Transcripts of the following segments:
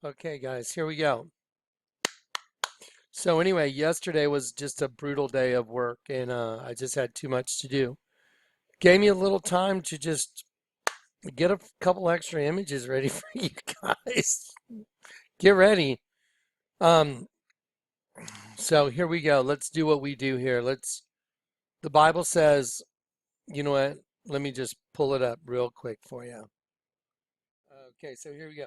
Okay, guys, here we go. So anyway, yesterday was just a brutal day of work, and I just had too much to do. Gave me a little time to just get a couple extra images ready for you guys. Get ready. Um, so here we go. Let's do what we do here. The Bible says, you know what? Let me just pull it up real quick for you. Okay, so here we go.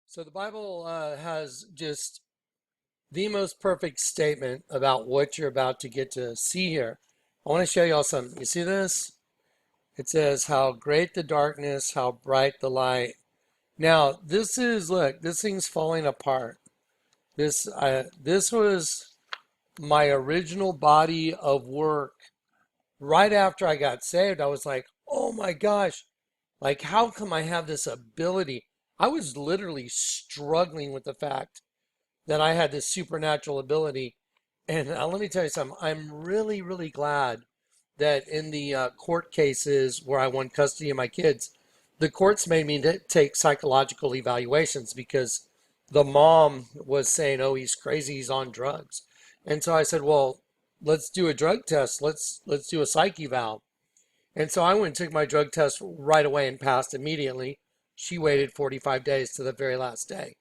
So the Bible has just the most perfect statement about what you're about to get to see here. I want to show y'all something. You see this? It says, how great the darkness, how bright the light. Now, look, this thing's falling apart. This was my original body of work. Right after I got saved, I was like, oh my gosh, like, how come I have this ability? I was literally struggling with the fact that I had this supernatural ability. And let me tell you something. I'm really, really glad that in the court cases where I won custody of my kids, the courts made me take psychological evaluations because the mom was saying, "Oh, he's crazy. He's on drugs." And so I said, "Well, let's do a drug test. Let's do a psych eval." And so I went and took my drug test right away and passed immediately. She waited 45 days to the very last day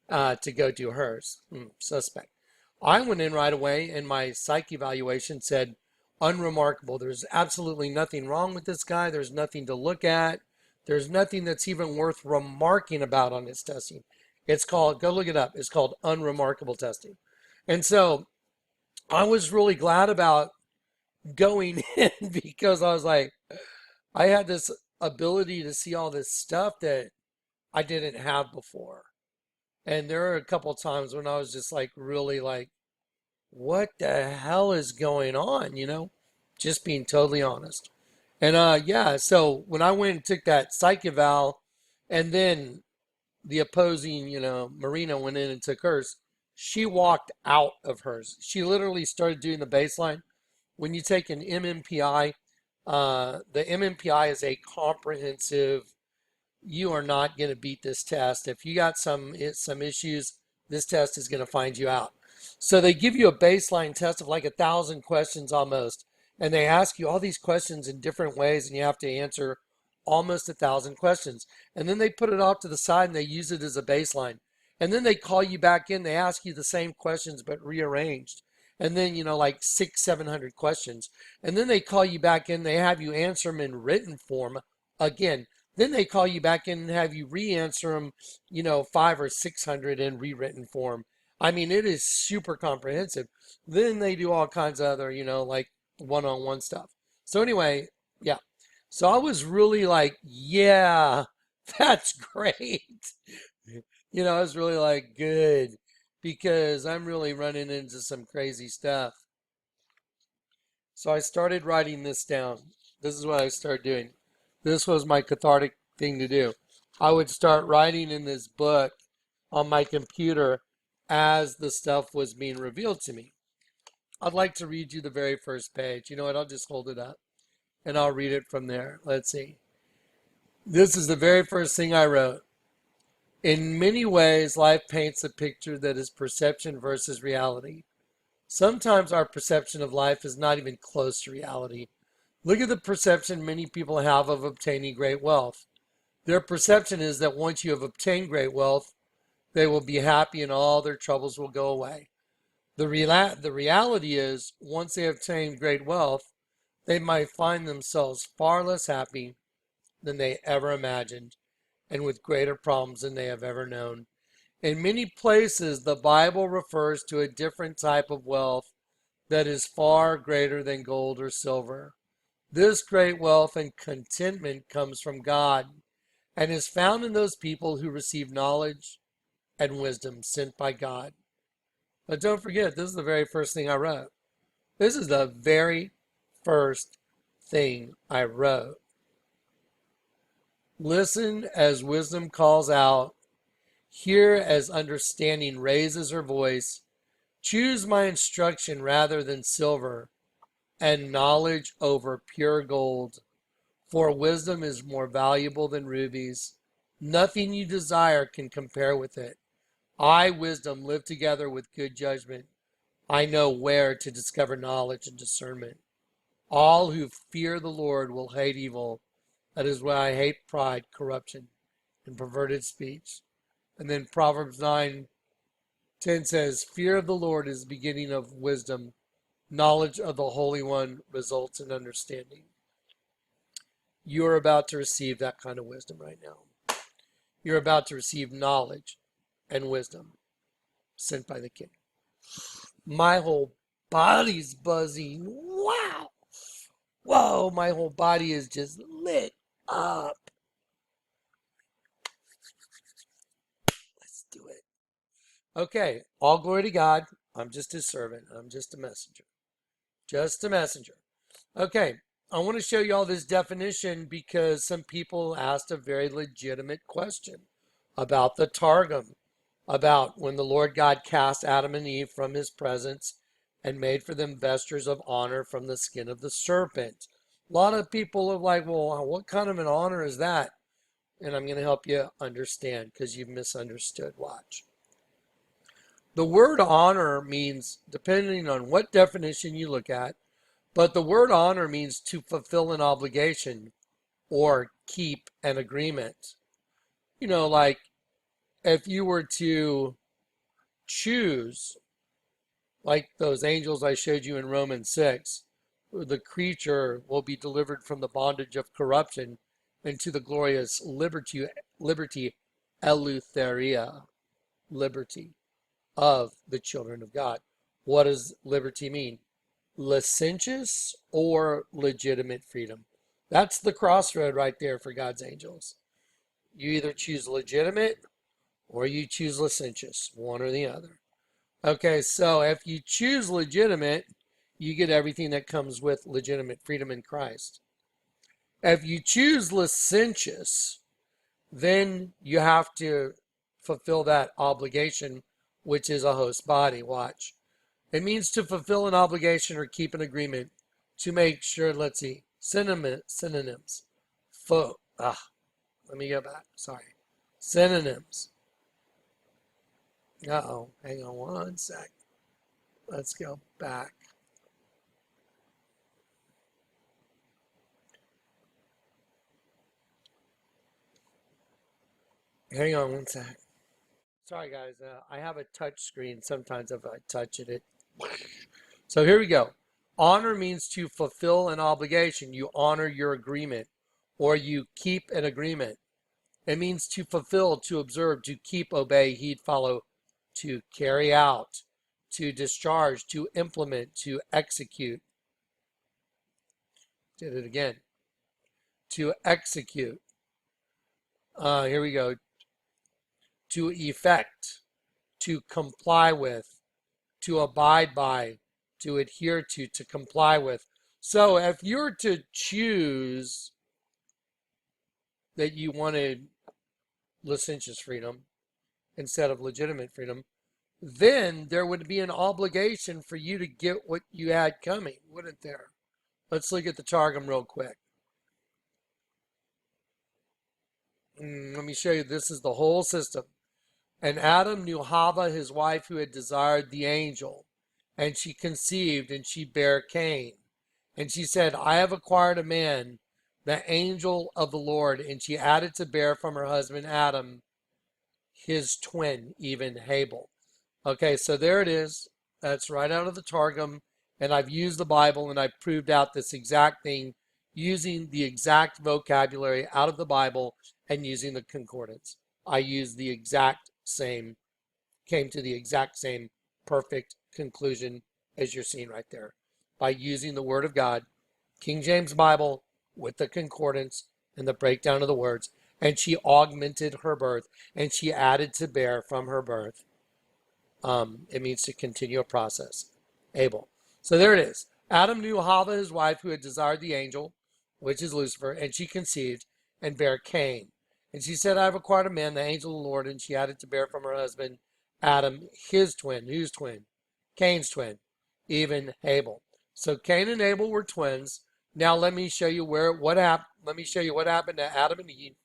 to go do hers. Suspect. I went in right away and my psych evaluation said unremarkable. There's absolutely nothing wrong with this guy. There's nothing to look at. There's nothing that's even worth remarking about on his testing. It's called, go look it up. It's called unremarkable testing. And so I was really glad about going in because I was like, I had this ability to see all this stuff that I didn't have before. And there are a couple times when I was just like really like, what the hell is going on? Just being totally honest. And yeah, so when I went and took that psych eval, and then the opposing, Marina went in and took hers, she walked out of hers. She literally started doing the baseline. When you take an MMPI, the MMPI is a comprehensive. You are not going to beat this test. If you got some issues, this test is going to find you out. So they give you a baseline test of like 1,000 questions almost, and they ask you all these questions in different ways, and you have to answer almost 1,000 questions. And then they put it off to the side and they use it as a baseline. And then they call you back in. They ask you the same questions but rearranged. And then like 700 questions. And then they call you back in. They have you answer them in written form again. Then they call you back in and have you re-answer them, 500 or 600 in rewritten form. I mean, it is super comprehensive. Then they do all kinds of other, like one-on-one stuff. So anyway, yeah. So I was really like, yeah, that's great. I was really like, good, because I'm really running into some crazy stuff. So I started writing this down. This is what I started doing. This was my cathartic thing to do. I would start writing in this book on my computer as the stuff was being revealed to me. I'd like to read you the very first page. You know what? I'll just hold it up and I'll read it from there. Let's see. This is the very first thing I wrote. In many ways, life paints a picture that is perception versus reality. Sometimes our perception of life is not even close to reality. Look at the perception many people have of obtaining great wealth. Their perception is that once you have obtained great wealth, they will be happy and all their troubles will go away. The reality is, once they obtain great wealth, they might find themselves far less happy than they ever imagined and with greater problems than they have ever known. In many places, the Bible refers to a different type of wealth that is far greater than gold or silver. This great wealth and contentment comes from God and is found in those people who receive knowledge and wisdom sent by God. But don't forget, this is the very first thing I wrote. This is the very first thing I wrote. Listen as wisdom calls out. Hear as understanding raises her voice. Choose my instruction rather than silver, and knowledge over pure gold. For wisdom is more valuable than rubies. Nothing you desire can compare with it. I, wisdom, live together with good judgment. I know where to discover knowledge and discernment. All who fear the Lord will hate evil. That is why I hate pride, corruption, and perverted speech. And then Proverbs 9:10 says, fear of the Lord is the beginning of wisdom. Knowledge of the Holy One results in understanding. You're about to receive that kind of wisdom right now. You're about to receive knowledge and wisdom sent by the King. My whole body's buzzing. Wow. Whoa, my whole body is just lit up. Let's do it. Okay, all glory to God. I'm just his servant. I'm just a messenger. Just a messenger. Okay, I want to show you all this definition because some people asked a very legitimate question about the Targum, about when the Lord God cast Adam and Eve from his presence and made for them vestures of honor from the skin of the serpent. A lot of people are like, well, what kind of an honor is that? And I'm going to help you understand because you've misunderstood. Watch. The word honor means, depending on what definition you look at, but the word honor means to fulfill an obligation or keep an agreement. You know, like if you were to choose, like those angels I showed you in Romans 6, the creature will be delivered from the bondage of corruption into the glorious liberty, eleutheria, liberty of the children of God. What does liberty mean? Licentious or legitimate freedom? That's the crossroad right there for God's angels. You either choose legitimate or you choose licentious, one or the other. Okay, so if you choose legitimate, you get everything that comes with legitimate freedom in Christ. If you choose licentious, then you have to fulfill that obligation, which is a host body. Watch. It means to fulfill an obligation or keep an agreement to make sure, let's see, synonyms. Let me go back. Sorry. Synonyms. Uh-oh. Hang on one sec. Let's go back. Hang on one sec. Sorry, guys. I have a touch screen. Sometimes if I touch it. So here we go. Honor means to fulfill an obligation. You honor your agreement or you keep an agreement. It means to fulfill, to observe, to keep, obey, heed, follow, to carry out, to discharge, to implement, to execute. Did it again. To execute. Here we go. To effect, to comply with, to abide by, to adhere to comply with. So if you're to choose that you wanted licentious freedom instead of legitimate freedom, then there would be an obligation for you to get what you had coming, wouldn't there? Let's look at the Targum real quick. Let me show you. This is the whole system. And Adam knew Hava, his wife, who had desired the angel. And she conceived, and she bare Cain. And she said, I have acquired a man, the angel of the Lord. And she added to bear from her husband Adam, his twin, even Habel. Okay, so there it is. That's right out of the Targum. And I've used the Bible, and I've proved out this exact thing using the exact vocabulary out of the Bible and using the concordance. I used the exact same, came to the exact same perfect conclusion as you're seeing right there by using the Word of God, King James Bible, with the concordance and the breakdown of the words. And she augmented her birth, and she added to bear from her birth. It means to continue a process. Abel. So there it is. Adam knew Hava, his wife, who had desired the angel, which is Lucifer, and she conceived and bare Cain. And she said, I have acquired a man, the angel of the Lord, and she added to bear from her husband Adam, his twin. Whose twin? Cain's twin, even Abel. So Cain and Abel were twins. Now let me show you what happened. Let me show you what happened to Adam and Eve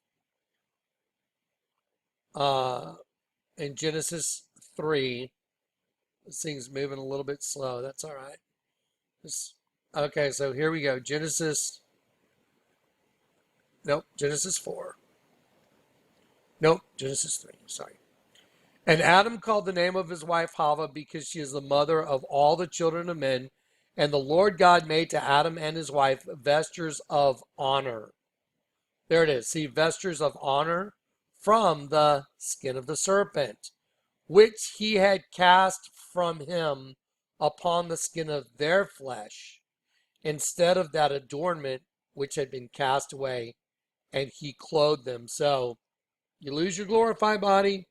in Genesis 3. This thing's moving a little bit slow. That's all right. Okay, so here we go. Genesis. Nope, Genesis 4. Nope, Genesis 3. Sorry. And Adam called the name of his wife Hava because she is the mother of all the children of men. And the Lord God made to Adam and his wife vestures of honor. There it is. See, vestures of honor from the skin of the serpent, which he had cast from him upon the skin of their flesh, instead of that adornment which had been cast away, and he clothed them. So you lose your glorified body,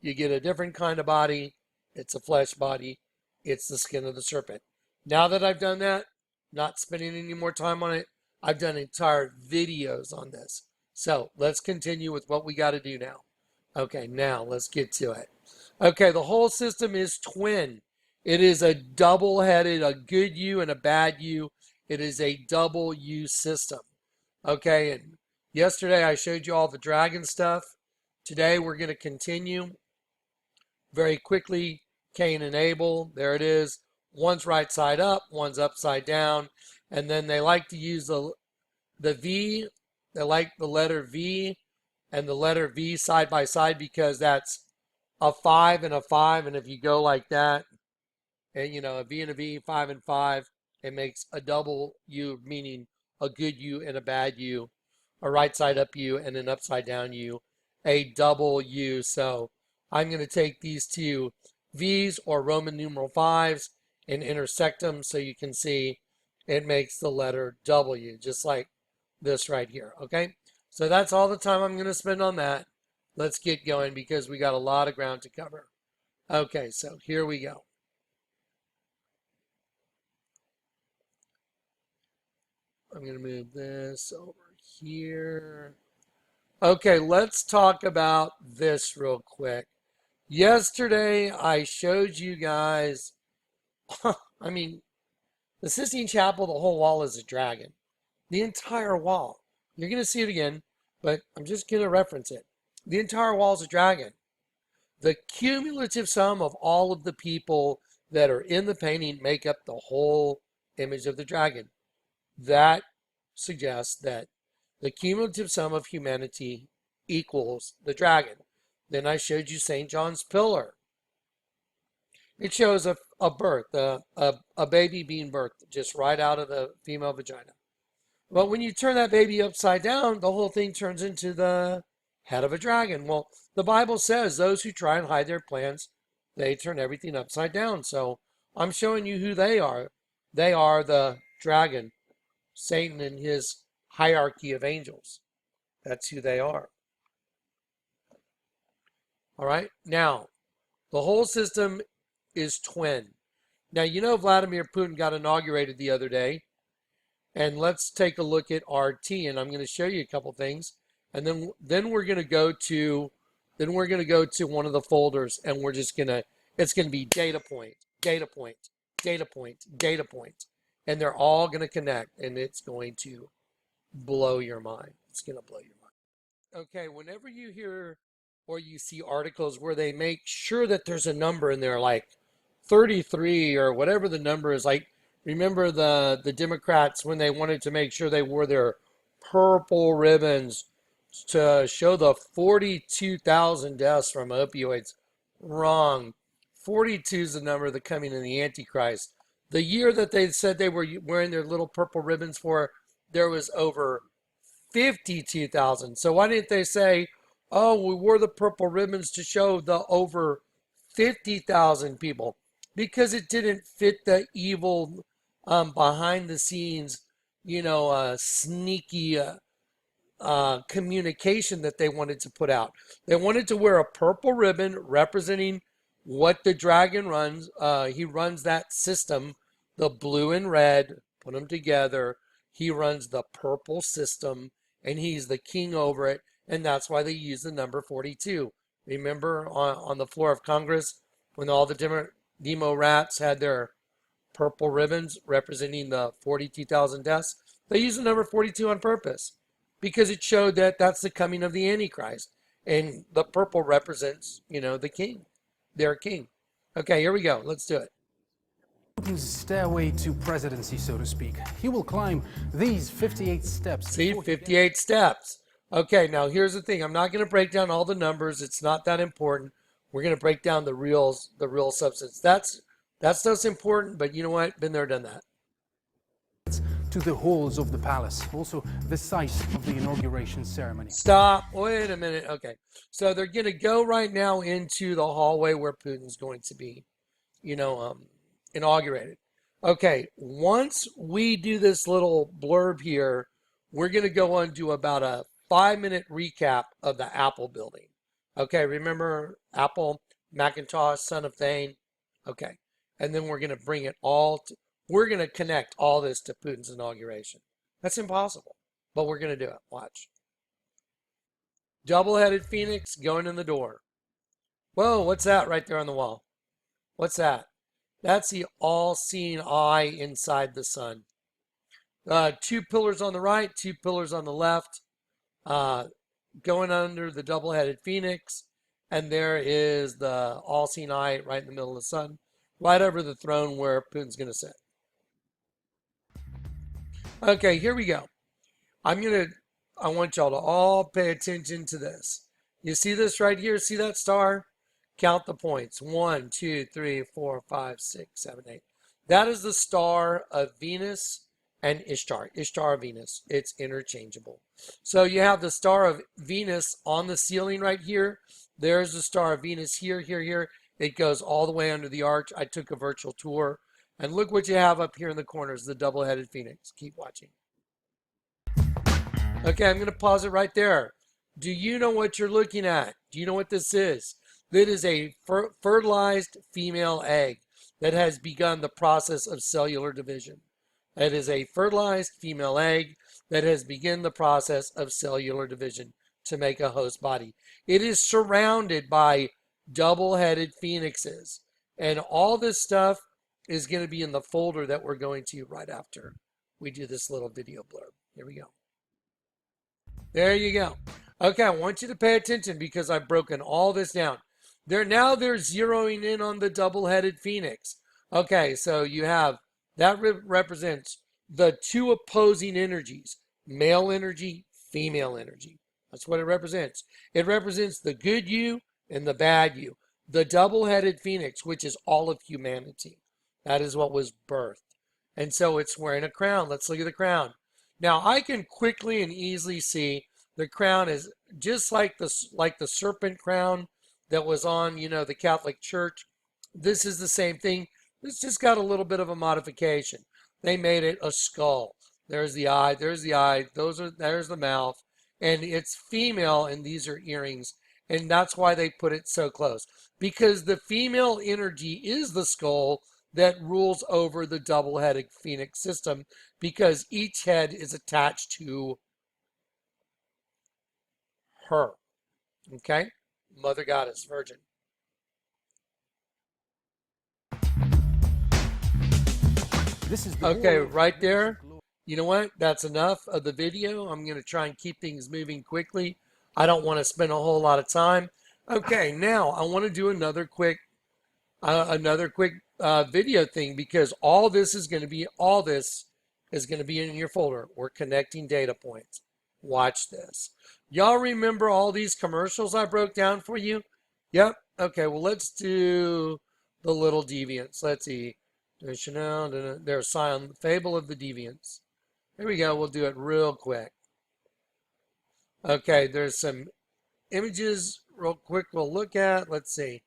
you get a different kind of body. It's a flesh body. It's the skin of the serpent. Now that I've done that, not spending any more time on it, I've done entire videos on this. So let's continue with what we got to do now. Okay, now let's get to it. Okay, the whole system is twin. It is a double-headed, a good you and a bad you. It is a double you system. Okay, and yesterday I showed you all the dragon stuff. Today we're going to continue very quickly. Cain and Abel, there it is. One's right side up, one's upside down. And then they like to use the V. They like the letter V and the letter V side by side because that's a 5 and a 5. And if you go like that, and a V and a V, 5 and 5, it makes a double U, meaning a good U and a bad U, a right side up U and an upside down U, a double U. So I'm going to take these two V's or Roman numeral 5s and intersect them so you can see it makes the letter W, just like this right here, okay? So that's all the time I'm going to spend on that. Let's get going because we got a lot of ground to cover. Okay, so here we go. I'm going to move this over here. Okay, let's talk about this real quick. Yesterday, I showed you guys, I mean, the Sistine Chapel, the whole wall is a dragon. The entire wall. You're going to see it again, but I'm just going to reference it. The entire wall is a dragon. The cumulative sum of all of the people that are in the painting make up the whole image of the dragon. That suggests that the cumulative sum of humanity equals the dragon. Then I showed you St. John's Pillar. It shows a birth, a baby being birthed just right out of the female vagina. But when you turn that baby upside down, the whole thing turns into the head of a dragon. Well, the Bible says those who try and hide their plans, they turn everything upside down. So I'm showing you who they are. They are the dragon, Satan and his hierarchy of angels. That's who they are. All right. Now, the whole system is twin. Now, Vladimir Putin got inaugurated the other day. And let's take a look at RT, and I'm going to show you a couple things. And then we're going to go to one of the folders, and it's going to be data point, data point, data point, data point. And they're all going to connect, and it's going to blow your mind. It's going to blow your mind. Okay, whenever you hear or you see articles where they make sure that there's a number in there, like 33 or whatever the number is, like, remember the Democrats when they wanted to make sure they wore their purple ribbons to show the 42,000 deaths from opioids? Wrong. 42 is the number of the coming of the Antichrist. The year that they said they were wearing their little purple ribbons for, there was over 52,000. So why didn't they say, oh, we wore the purple ribbons to show the over 50,000 people? Because it didn't fit the evil behind the scenes, sneaky communication that they wanted to put out. They wanted to wear a purple ribbon representing what the dragon runs. He runs that system, the blue and red, put them together. He runs the purple system, and he's the king over it, and that's why they use the number 42. Remember on the floor of Congress when all the demo rats had their purple ribbons representing the 42,000 deaths? They used the number 42 on purpose because it showed that that's the coming of the Antichrist. And the purple represents, the king. their king. Okay, here we go. Let's do it. Putin's stairway to presidency, so to speak. He will climb these 58 steps. See, 58 steps. Okay, now here's the thing. I'm not going to break down all the numbers. It's not that important. We're going to break down the real substance. That's not important, but you know what? Been there, done that. To the halls of the palace, also the site of the inauguration ceremony. Stop. Wait a minute. Okay. So they're going to go right now into the hallway where Putin's going to be, inaugurated. Okay. Once we do this little blurb here, we're going to go on to about a 5-minute recap of the Apple building. Okay. Remember Apple, Macintosh, Son of Thane? Okay. And then we're going to bring it all to, we're going to connect all this to Putin's inauguration. That's impossible, but we're going to do it. Watch. Double-headed phoenix going in the door. Whoa, what's that right there on the wall? What's that? That's the all-seeing eye inside the sun. 2 pillars on the right, 2 pillars on the left, going under the double-headed phoenix, and there is the all-seeing eye right in the middle of the sun, right over the throne where Putin's going to sit. Okay, here we go. I want y'all to all pay attention to this. You see this right here? See that star? Count the points. 1, 2, 3, 4, 5, 6, 7, 8. That is the star of Venus and Ishtar. Ishtar, Venus. It's interchangeable. So you have the star of Venus on the ceiling right here. There's the star of Venus here, here, here. It goes all the way under the arch. I took a virtual tour. And look what you have up here in the corners, the double-headed phoenix. Keep watching. Okay, I'm going to pause it right there. Do you know what you're looking at? Do you know what this is? That is a fertilized female egg that has begun the process of cellular division. It is a fertilized female egg that has begun the process of cellular division to make a host body. It is surrounded by double-headed phoenixes. And all this stuff is going to be in the folder that we're going to right after we do this little video blurb. Here we go. There you go. Okay, I want you to pay attention because I've broken all this down. They're zeroing in on the double-headed phoenix. Okay, so you have, that represents the 2 opposing energies, male energy, female energy. That's what it represents. It represents the good you and the bad you. The double-headed phoenix, which is all of humanity. That is what was birthed. And so it's wearing a crown. Let's look at the crown. Now, I can quickly and easily see the crown is just like the serpent crown that was on, the Catholic Church. This is the same thing. It's just got a little bit of a modification. They made it a skull. There's the eye. There's the eye. There's the mouth. And it's female, and these are earrings. And that's why they put it so close. Because the female energy is the skull that rules over the double-headed phoenix system, because each head is attached to her. Okay? Mother Goddess, Virgin. This is okay, right there. You know what? That's enough of the video. I'm going to try and keep things moving quickly. I don't want to spend a whole lot of time. Okay, now I want to do another quick video thing, because all this is going to be in your folder. We're connecting data points. Watch this. Y'all remember all these commercials I broke down for you? Yep. Okay, well, let's do the little deviants. Let's see. There's Scion, Fable of the Deviants. Here we go. We'll do it real quick. Okay, there's some images real quick we'll look at. Let's see.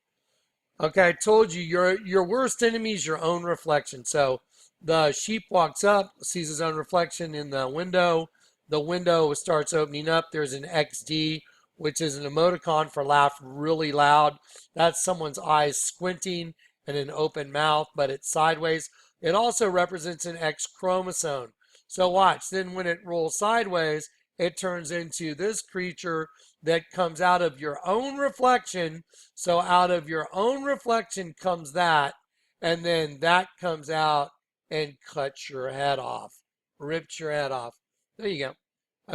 Okay, I told you your worst enemy is your own reflection. So the sheep walks up, sees his own reflection in the window. The window starts opening up. There's an XD, which is an emoticon for laugh really loud. That's someone's eyes squinting and an open mouth, but it's sideways. It also represents an X chromosome. So watch. Then when it rolls sideways, it turns into this creature that comes out of your own reflection. So out of your own reflection comes that, and then that comes out and cuts your head off, rips your head off. There you go.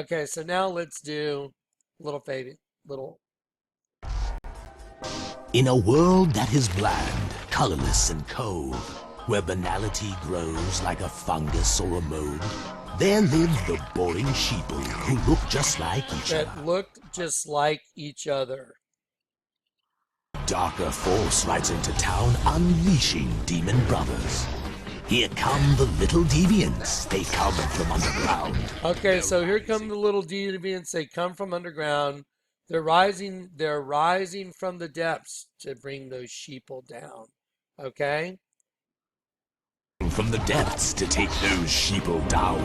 Okay, so now let's do little. In a world that is bland, colorless, and cold, where banality grows like a fungus or a mold, there live the boring sheeple who look just like each other. That looked just like each other. Darker force rides into town, unleashing demon brothers. Here come the little deviants. They come from underground. Okay, so here come the little deviants. They come from underground. They're rising from the depths to bring those sheeple down. Okay? From the depths to take those sheeple down.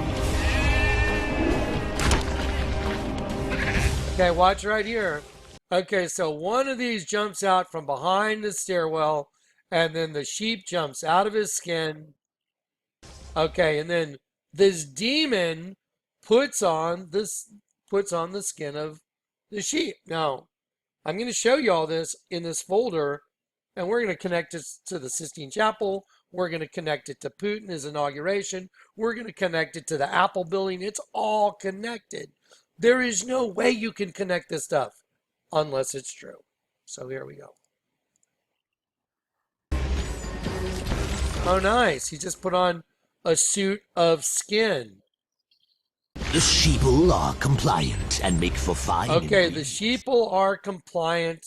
Okay, watch right here. Okay, so one of these jumps out from behind the stairwell, and then the sheep jumps out of his skin. Okay, and then this demon puts on the skin of the sheep. Now, I'm going to show you all this in this folder, and we're going to connect it to the Sistine Chapel. We're going to connect it to Putin's inauguration. We're going to connect it to the Apple building. It's all connected. There is no way you can connect this stuff unless it's true. So here we go. Oh, nice. He just put on a suit of skin. The sheeple are compliant and make for fine Okay, ingredients. the sheeple are compliant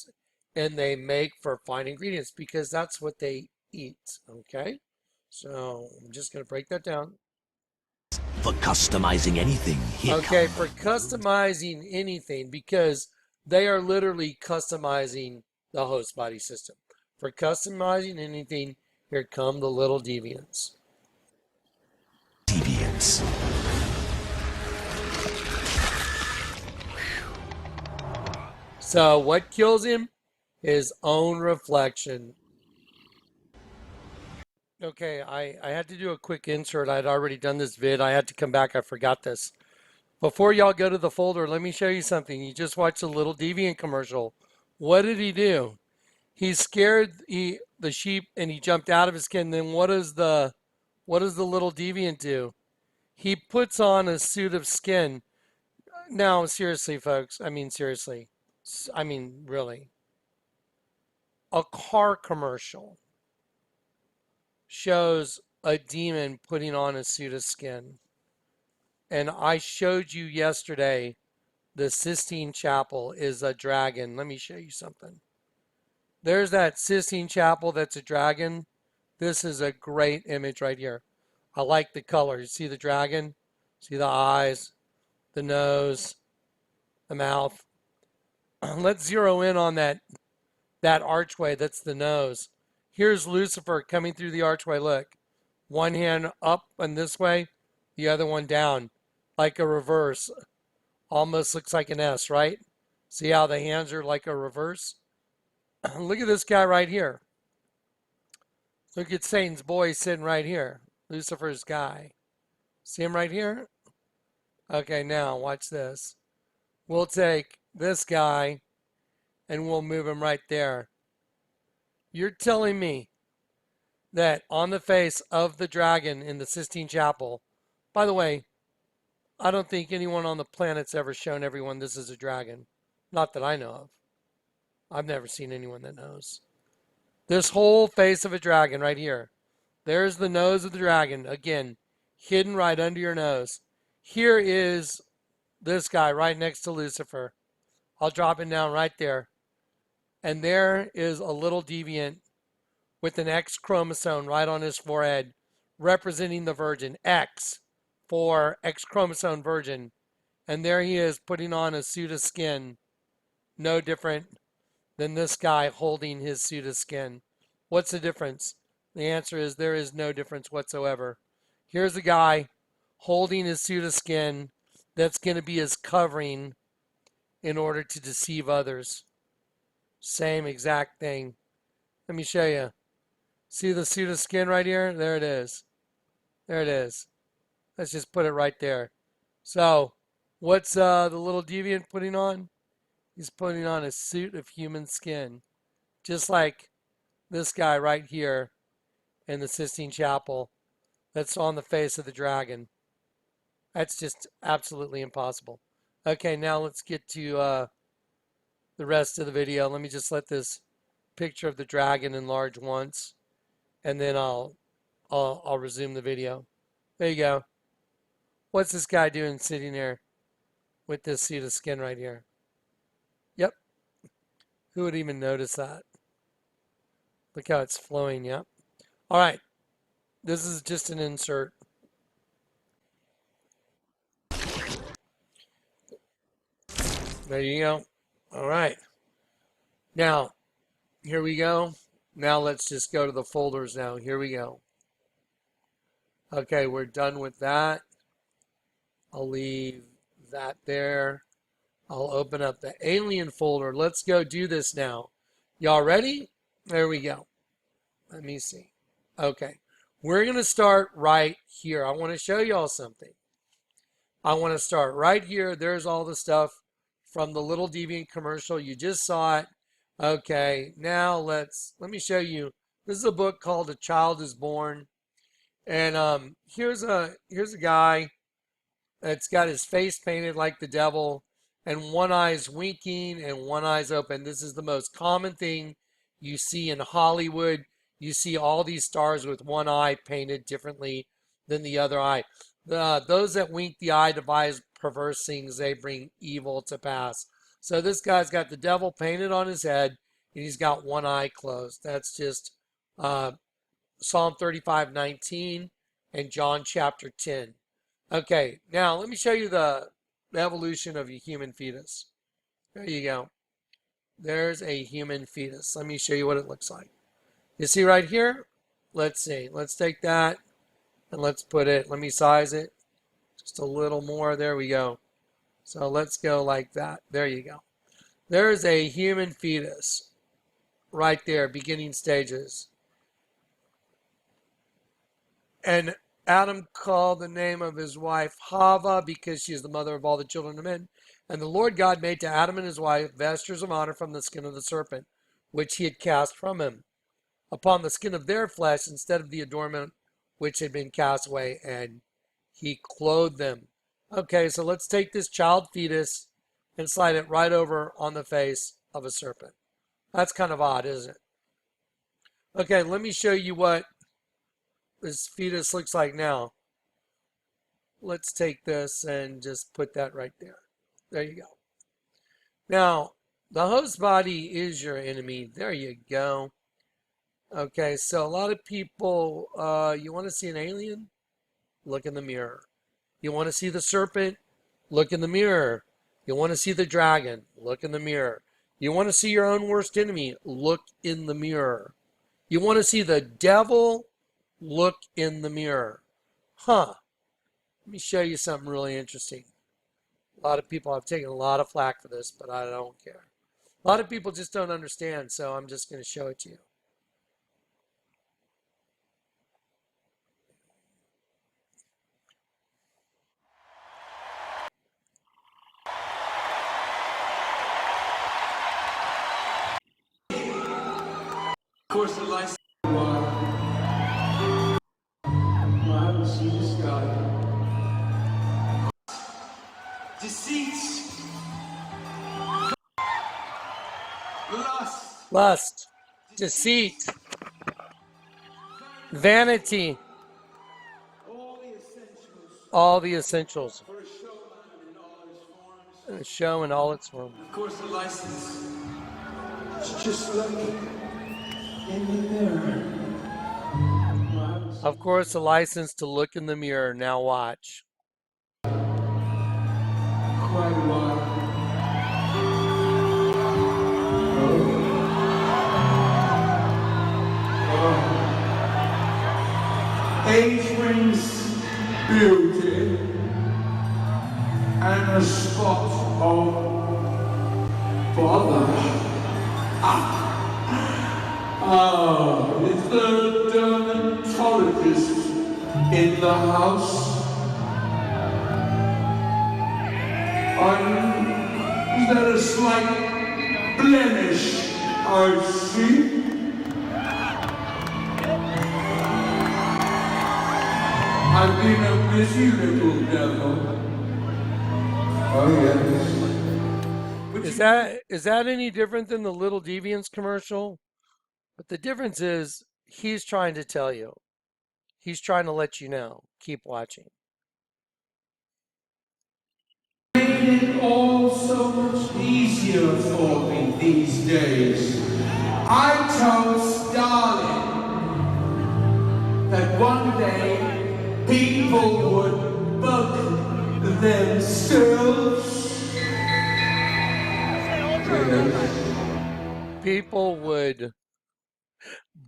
and they make for fine ingredients because that's what they eat. Okay, so I'm just going to break that down. For customizing anything, here Okay, come for customizing anything because they are literally customizing the host body system. For customizing anything, here come the little deviants. deviants. So what kills him? His own reflection. Okay, I had to do a quick insert. I'd already done this vid. I had to come back. I forgot this. Before y'all go to the folder, let me show you something. You just watched a little deviant commercial. What did he do? He scared the sheep and he jumped out of his skin. Then what does the little deviant do? He puts on a suit of skin. Now, seriously, folks. I mean, seriously. I mean, really. A car commercial shows a demon putting on a suit of skin. And I showed you yesterday the Sistine Chapel is a dragon. Let me show you something. There's that Sistine Chapel that's a dragon. This is a great image right here. I like the color. You see the dragon? See the eyes, the nose, the mouth. Let's zero in on that archway. That's the nose. Here's Lucifer coming through the archway. Look, one hand up and this way, the other one down, like a reverse. Almost looks like an S, right? See how the hands are like a reverse? Look at this guy right here. Look at Satan's boy sitting right here. Lucifer's guy. See him right here? Okay, now watch this. We'll take this guy and we'll move him right there. You're telling me that on the face of the dragon in the Sistine Chapel, by the way, I don't think anyone on the planet's ever shown everyone this is a dragon. Not that I know of. I've never seen anyone that knows. This whole face of a dragon right here. There's the nose of the dragon. Again, hidden right under your nose. Here is this guy right next to Lucifer. I'll drop him down right there. And there is a little deviant with an X chromosome right on his forehead, representing the virgin. X for X chromosome virgin. And there he is putting on a suit of skin. No different than this guy holding his suit of skin. What's the difference? The answer is there is no difference whatsoever. Here's a guy holding his suit of skin that's going to be his covering in order to deceive others. Same exact thing. Let me show you. See the suit of skin right here? There it is. There it is. Let's just put it right there. So, what's the little deviant putting on? He's putting on a suit of human skin. Just like this guy right here in the Sistine Chapel that's on the face of the dragon. That's just absolutely impossible. Okay, now let's get to the rest of the video. Let me just let this picture of the dragon enlarge once, and then I'll resume the video. There you go. What's this guy doing sitting there with this suit of skin right here? Yep. Who would even notice that? Look how it's flowing. Yep. All right. This is just an insert. There you go. All right. Now, here we go. Now let's just go to the folders now. Here we go. Okay, we're done with that. I'll leave that there. I'll open up the alien folder. Let's go do this now. Y'all ready? There we go. Let me see. Okay. We're going to start right here. I want to show y'all something. I want to start right here. There's all the stuff from the little Deviant commercial. You just saw it. Okay. Now let me show you. This is a book called A Child is Born. And here's a guy that's got his face painted like the devil, and one eye's winking and one eye's open. This is the most common thing you see in Hollywood. You see all these stars with one eye painted differently than the other eye. Those that wink the eye devise perverse things. They bring evil to pass. So this guy's got the devil painted on his head, and he's got one eye closed. That's just Psalm 35:19 and John chapter 10. Okay, now let me show you the evolution of a human fetus. There you go. There's a human fetus. Let me show you what it looks like. You see right here? Let's see. Let's take that and let's put it, let me size it just a little more. There we go. So let's go like that. There you go. There's a human fetus right there, beginning stages. And Adam called the name of his wife Hava because she is the mother of all the children of men. And the Lord God made to Adam and his wife vestures of honor from the skin of the serpent, which he had cast from him, upon the skin of their flesh instead of the adornment which had been cast away, and he clothed them. Okay, so let's take this child fetus and slide it right over on the face of a serpent. That's kind of odd, isn't it? Okay, let me show you what this fetus looks like now. Let's take this and just put that right there. There you go. Now, the host body is your enemy. There you go. Okay, so a lot of people, you want to see an alien? Look in the mirror. You want to see the serpent? Look in the mirror. You want to see the dragon? Look in the mirror. You want to see your own worst enemy? Look in the mirror. You want to see the devil? Look in the mirror. Huh. Let me show you something really interesting. A lot of people have taken a lot of flack for this, but I don't care. A lot of people just don't understand, so I'm just going to show it to you. Of course, the lights I haven't seen this guy. Deceit. Lust, deceit, vanity, all the essentials. For a showman in all his forms. A show in all its forms. Of course, the license. It's just like in the mirror. Of course, the license to look in the mirror. Now watch. Quite a while. Age brings beauty and a spot of bother. Is there a dermatologist in the house? Is there a slight blemish I see? I've been a busy little devil. Oh yes. Is that any different than the Little Deviants commercial But the difference is he's trying to tell you. He's trying to let you know. Keep watching. Made it all so much easier for me these days. I told Stalin that one day people would bug themselves. People would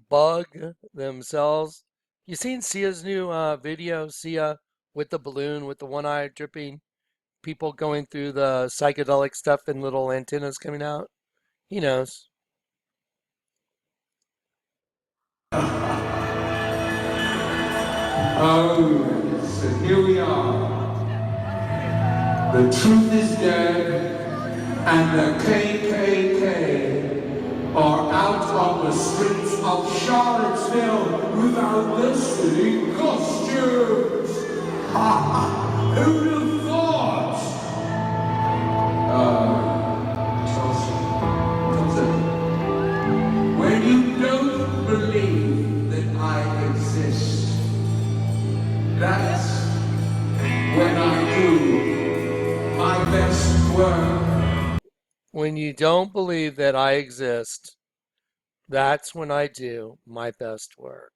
bug themselves. You seen Sia's new video? Sia with the balloon, with the one eye dripping, people going through the psychedelic stuff and little antennas coming out. He knows. Oh, yes, and here we are. The truth is dead, and the KKK are out on the streets of Charlottesville without their city costumes. Ha ha! Who'd have thought? Tulsa, when you don't believe that I exist, that's when I do my best work. When you don't believe that I exist, that's when I do my best work.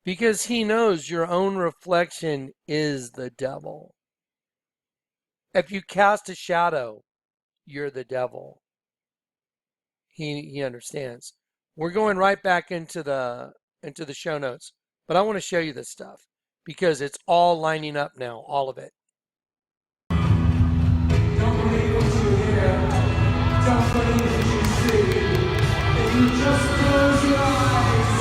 Because he knows your own reflection is the devil. If you cast a shadow, you're the devil. He understands. We're going right back into the show notes, but I want to show you this stuff because it's all lining up now, all of it. Don't believe what you hear. Don't believe what you see. If you just close your eyes,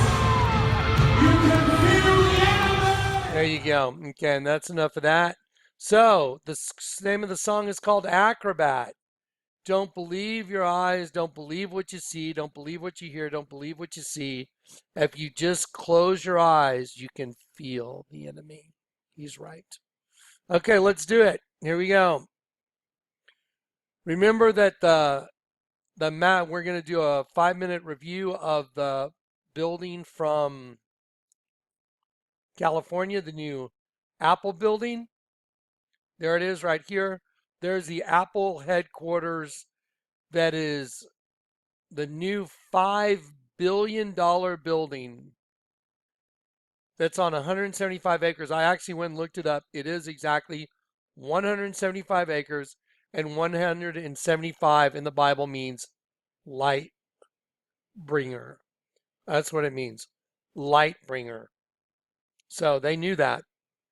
you can feel the enemy. There you go. Okay, and that's enough of that. So the name of the song is called Acrobat. Don't believe your eyes. Don't believe what you see. Don't believe what you hear. Don't believe what you see. If you just close your eyes, you can feel the enemy. He's right. Okay, let's do it. Here we go. Remember that the map, we're going to do a 5-minute review of the building from California, the new Apple building. There it is right here. There's the Apple headquarters that is the new $5 billion building that's on 175 acres. I actually went and looked it up. It is exactly 175 acres, and 175 in the Bible means light bringer. That's what it means, light bringer. So they knew that.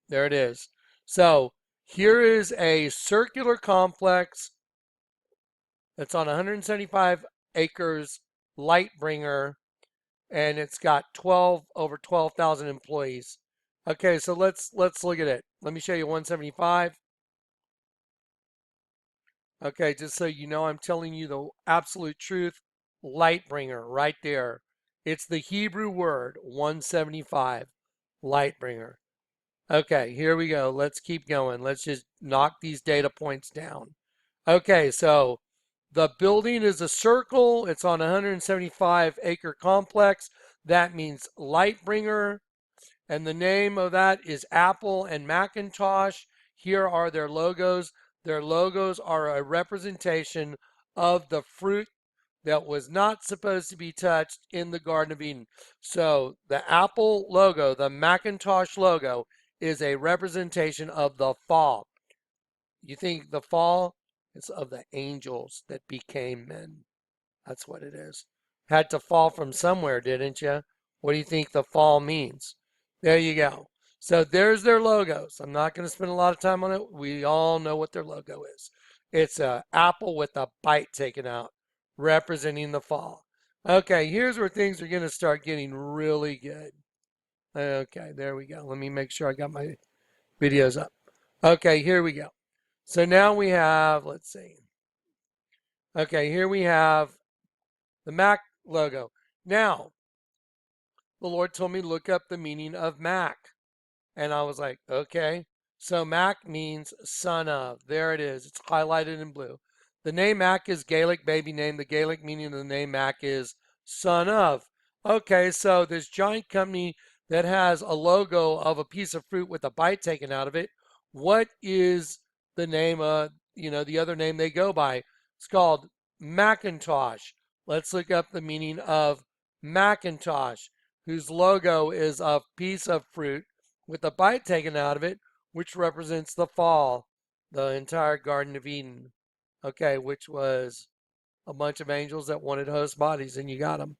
There it is. So here is a circular complex that's on 175 acres, light bringer, and it's got over 12,000 employees. Okay, so let's look at it. Let me show you 175. Okay, just so you know, I'm telling you the absolute truth. Light bringer right there. It's the Hebrew word 175, light bringer. Okay, here we go. Let's keep going. Let's just knock these data points down. Okay, so the building is a circle. It's on a 175 acre complex. That means light bringer. And the name of that is Apple and Macintosh. Here are their logos. Their logos are a representation of the fruit that was not supposed to be touched in the Garden of Eden. So the Apple logo, the Macintosh logo, is a representation of the fall. You think the fall is of the angels that became men. That's what it is. Had to fall from somewhere, didn't you? What do you think the fall means? There you go. So there's their logos. I'm not going to spend a lot of time on it. We all know what their logo is. It's an apple with a bite taken out, representing the fall. Okay, here's where things are going to start getting really good. Okay, there we go. Let me make sure I got my videos up. Okay, here we go. So now we have, let's see. Okay, here we have the Mac logo. Now, the Lord told me to look up the meaning of Mac. And I was like, okay. So Mac means son of. There it is. It's highlighted in blue. The name Mac is Gaelic baby name. The Gaelic meaning of the name Mac is son of. Okay, so this giant company that has a logo of a piece of fruit with a bite taken out of it, what is the name the other name they go by? It's called Macintosh. Let's look up the meaning of Macintosh, whose logo is a piece of fruit with a bite taken out of it, which represents the fall, the entire Garden of Eden. Okay, which was a bunch of angels that wanted host bodies, and you got them.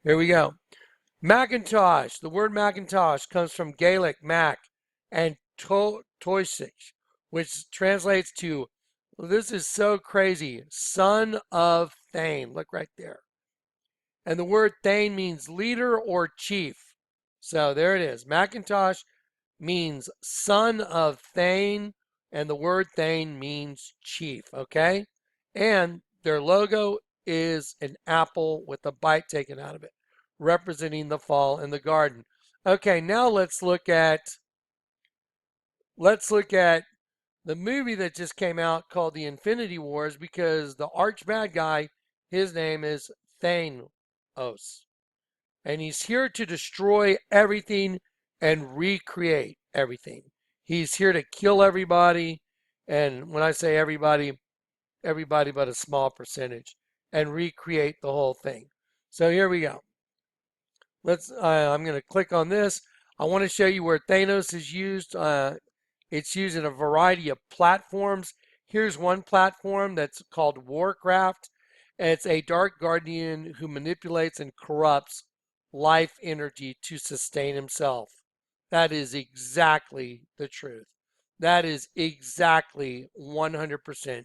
Here we go. Macintosh. The word Macintosh comes from Gaelic Mac and Toisich, which translates to, well, this is so crazy, son of Thane. Look right there. And the word Thane means leader or chief. So there it is. Macintosh means son of Thane, and the word Thane means chief, okay? And their logo is an apple with a bite taken out of it, representing the fall in the garden. Okay, now let's look at the movie that just came out called The Infinity Wars, because the arch bad guy, his name is Thanos, and he's here to destroy everything and recreate everything. He's here to kill everybody, and when I say everybody, everybody but a small percentage, and recreate the whole thing. So here we go. I'm going to click on this. I want to show you where Thanos is used. It's used in a variety of platforms. Here's one platform that's called Warcraft. It's a dark guardian who manipulates and corrupts life energy to sustain himself. That is exactly the truth. That is exactly 100%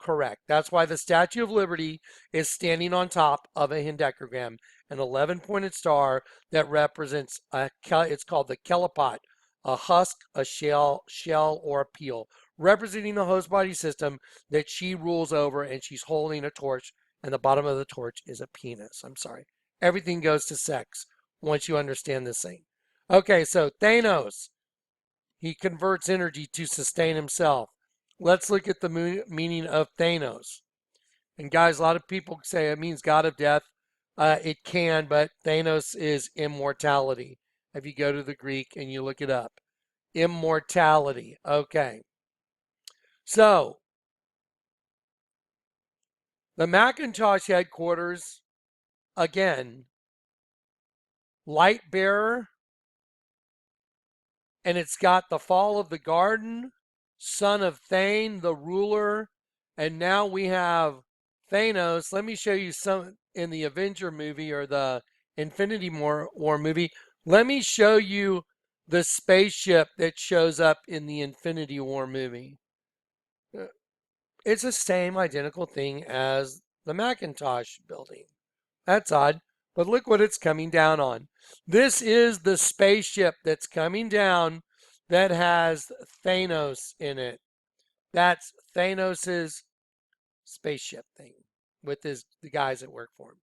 correct. That's why the Statue of Liberty is standing on top of a hendecagram, an 11-pointed star that represents it's called the Kelipot, a husk, a shell, or a peel, representing the host body system that she rules over, and she's holding a torch, and the bottom of the torch is a penis. I'm sorry. Everything goes to sex once you understand this thing. Okay, so Thanos, he converts energy to sustain himself. Let's look at the meaning of Thanos. And guys, a lot of people say it means God of death. It can, but Thanos is immortality. If you go to the Greek and you look it up, immortality. Okay. So, the Macintosh headquarters, again, light bearer, and it's got the fall of the garden, son of Thane, the ruler, and now we have Thanos. Let me show you some in the Avenger movie or the Infinity War movie. Let me show you the spaceship that shows up in the Infinity War movie. It's the same identical thing as the Macintosh building. That's odd, but look what it's coming down on. This is the spaceship that's coming down that has Thanos in it. That's Thanos's spaceship thing with the guys that work for him.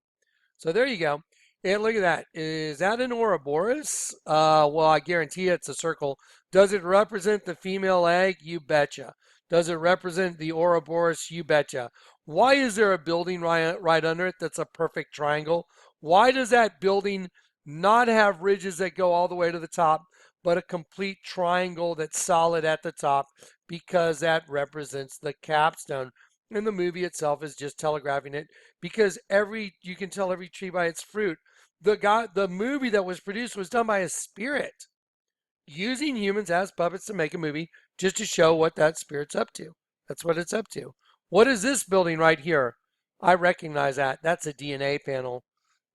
So there you go. And look at that. Is that an Ouroboros? Well, I guarantee it's a circle. Does it represent the female egg? You betcha. Does it represent the Ouroboros? You betcha. Why is there a building right under it that's a perfect triangle? Why does that building not have ridges that go all the way to the top, but a complete triangle that's solid at the top? Because that represents the capstone. And the movie itself is just telegraphing it, because you can tell every tree by its fruit. The movie that was produced was done by a spirit using humans as puppets to make a movie, just to show what that spirit's up to. That's what it's up to. What is this building right here? I recognize that. That's a DNA panel.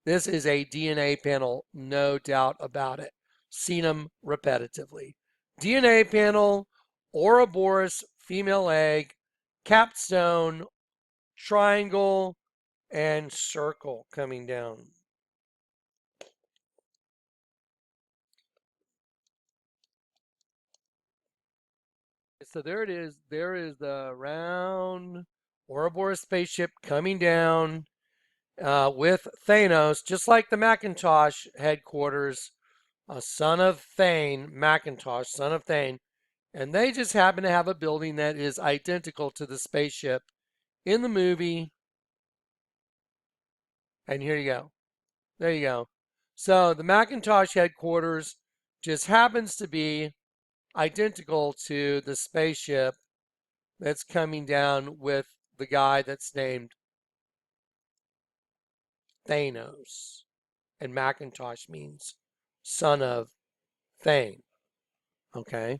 This is a DNA panel, no doubt about it. Seen them repetitively. DNA panel, Ouroboros, female egg, capstone, triangle, and circle coming down. So there it is. There is the round Ouroboros spaceship coming down with Thanos, just like the Macintosh headquarters, son of Thane, Macintosh, son of Thane. And they just happen to have a building that is identical to the spaceship in the movie. And here you go. There you go. So the Macintosh headquarters just happens to be identical to the spaceship that's coming down with the guy that's named Thanos. And Macintosh means son of Thane. Okay,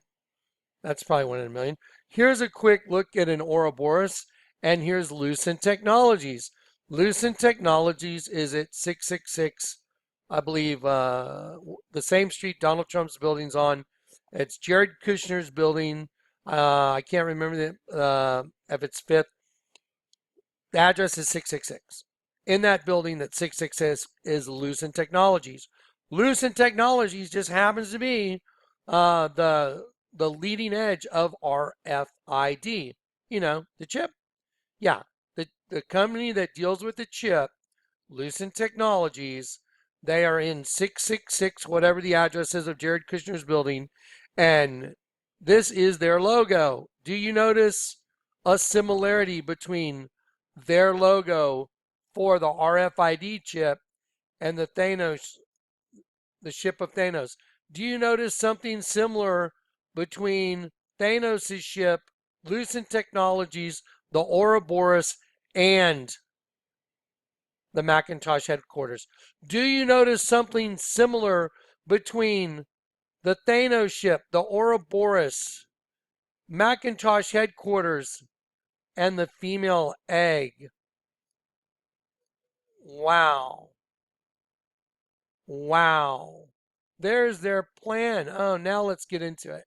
that's probably 1 in a million. Here's a quick look at an Ouroboros, and here's Lucent Technologies. Lucent Technologies is at 666, I believe, the same street Donald Trump's building's on. It's Jared Kushner's building. I can't remember if it's Fifth. The address is 666. In that building that 666 is Lucent Technologies. Lucent Technologies just happens to be the leading edge of RFID. You know, the chip. Yeah, the company that deals with the chip, Lucent Technologies, they are in 666, whatever the address is of Jared Kushner's building, and this is their logo. Do you notice a similarity between their logo for the RFID chip and the Thanos, the ship of Thanos? Do you notice something similar between Thanos' ship, Lucent Technologies, the Ouroboros, and the Macintosh headquarters? Do you notice something similar between the Thanos ship, the Ouroboros, Macintosh headquarters, and the female egg? Wow. Wow. There's their plan. Oh, now let's get into it.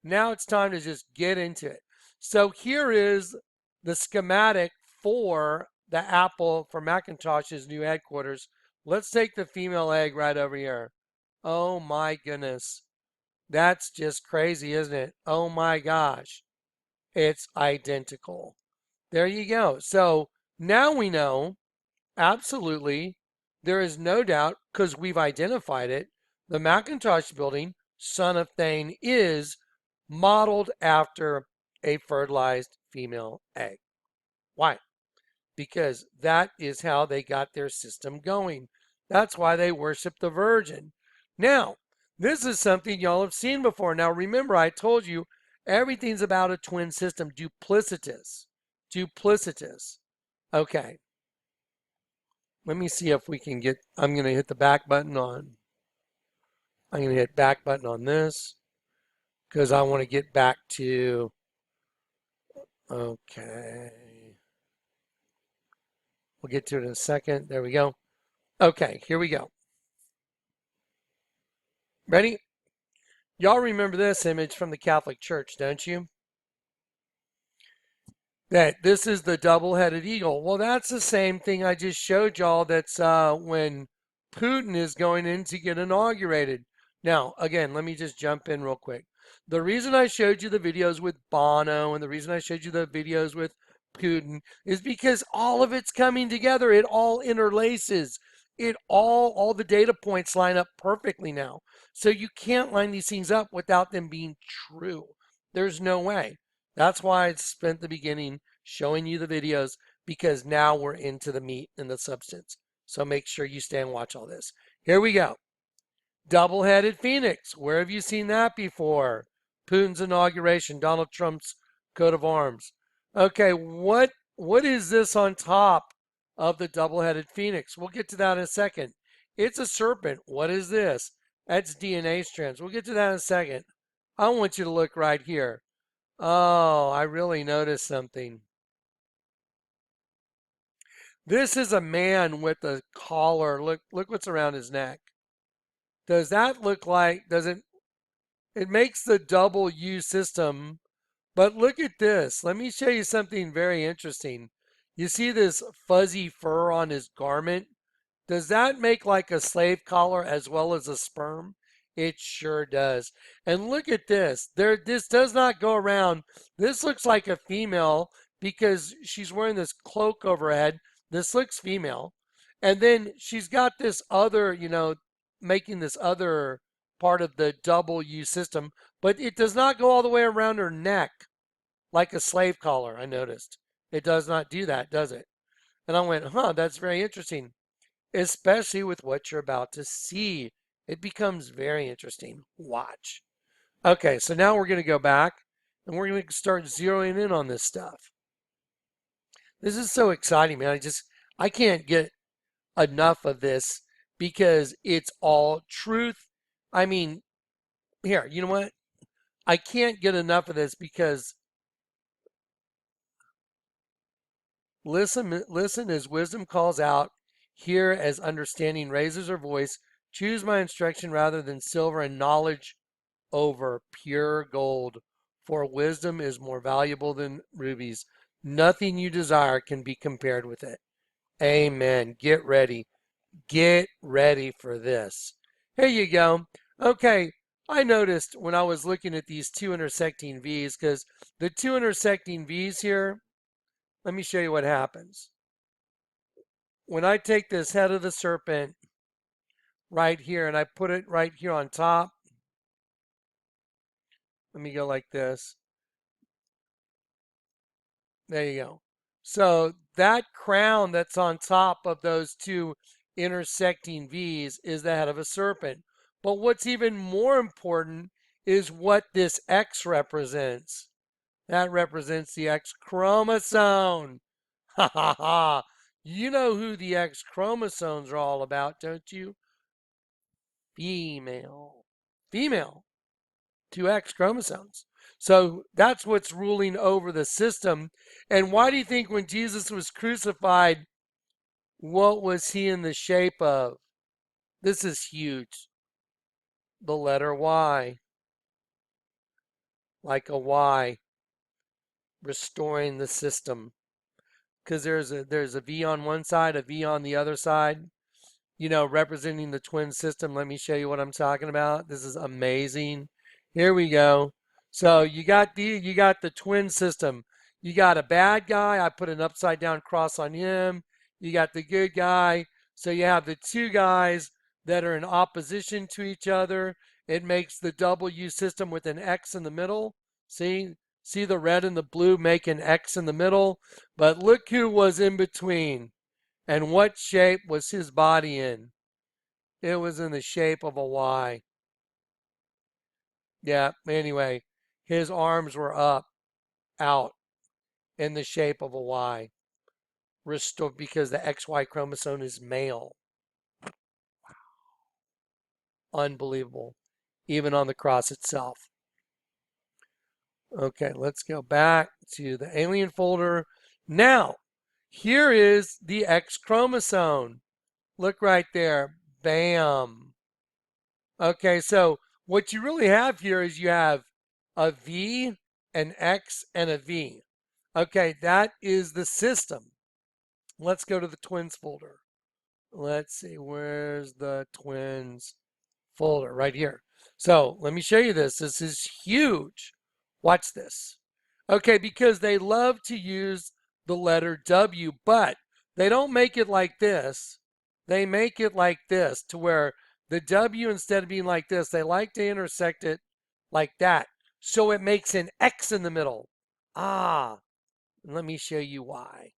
Now it's time to just get into it. So here is the schematic for the Apple, for Macintosh's new headquarters. Let's take the female egg right over here. Oh my goodness. That's just crazy, isn't it? Oh my gosh. It's identical. There you go. So now we know, absolutely, there is no doubt, because we've identified it, the Macintosh building, Son of Thane, is modeled after a fertilized female egg. Why? Because that is how they got their system going. That's why they worship the Virgin. Now, this is something y'all have seen before. Now, remember, I told you everything's about a twin system, duplicitous. Duplicitous. Okay. Let me see if we can get, I'm going to hit the back button on, I'm going to hit back button on this because I want to get back to, okay. We'll get to it in a second. There we go. Okay, here we go. Ready? Y'all remember this image from the Catholic Church, don't you? That this is the double-headed eagle. Well, that's the same thing I just showed y'all. That's when Putin is going in to get inaugurated. Now, again, let me just jump in real quick. The reason I showed you the videos with Bono and the reason I showed you the videos with Putin is because all of it's coming together. It all interlaces. All the data points line up perfectly now. So you can't line these things up without them being true. There's no way. That's why I spent the beginning showing you the videos, because now we're into the meat and the substance. So make sure you stay and watch all this. Here we go. Double-headed phoenix. Where have you seen that before? Putin's inauguration, Donald Trump's coat of arms. Okay, what is this on top of the double-headed phoenix? We'll get to that in a second. It's a serpent. What is this? That's DNA strands. We'll get to that in a second. I want you to look right here. Oh, I really noticed something. This is a man with a collar. Look what's around his neck. Does that look like, it makes the double U system, but look at this. Let me show you something very interesting. You see this fuzzy fur on his garment? Does that make like a slave collar as well as a sperm? It sure does. And look at this. This does not go around. This looks like a female because she's wearing this cloak over her head. This looks female. And then she's got this other, making this other part of the double U system, but it does not go all the way around her neck like a slave collar, I noticed. It does not do that, does it? And I went, huh, that's very interesting. especially with what you're about to see. It becomes very interesting. Watch. Okay, so now we're going to go back and we're going to start zeroing in on this stuff. This is so exciting, man. I can't get enough of this because it's all truth. I mean, here, you know what? I can't get enough of this because listen as wisdom calls out, hear as understanding raises her voice, choose my instruction rather than silver and knowledge over pure gold. For wisdom is more valuable than rubies. Nothing you desire can be compared with it. Amen. Get ready. Get ready for this. Here you go. Okay, I noticed when I was looking at these two intersecting V's, because the two intersecting V's here, let me show you what happens. When I take this head of the serpent right here and I put it right here on top, let me go like this. There you go. So that crown that's on top of those two intersecting V's is the head of a serpent. But what's even more important is what this X represents. That represents the X chromosome. Ha ha ha. You know who the X chromosomes are all about, don't you? Female. Female. Two X chromosomes. So that's what's ruling over the system. And why do you think when Jesus was crucified, what was he in the shape of? This is huge. The letter Y. Like a Y. Restoring the system. Because there's a V on one side, a V on the other side. You know, representing the twin system. Let me show you what I'm talking about. This is amazing. Here we go. So you got the twin system. You got a bad guy. I put an upside down cross on him. You got the good guy. So you have the two guys that are in opposition to each other. It makes the W system with an X in the middle. See the red and the blue make an X in the middle. But look who was in between. And what shape was his body in? It was in the shape of a Y. Yeah, anyway, his arms were up, out, in the shape of a Y. Restore, because the XY chromosome is male. Unbelievable. Even on the cross itself. Okay, let's go back to the alien folder. Now, here is the X chromosome. Look right there. Bam. Okay, so what you really have here is you have a V, an X, and a V. Okay, that is the system. Let's go to the twins folder. Let's see, where's the twins folder? Right here. So let me show you this. This is huge. Watch this. Okay, because they love to use the letter W, but they don't make it like this. They make it like this, to where the W, instead of being like this, they like to intersect it like that. So it makes an X in the middle. Ah, let me show you why.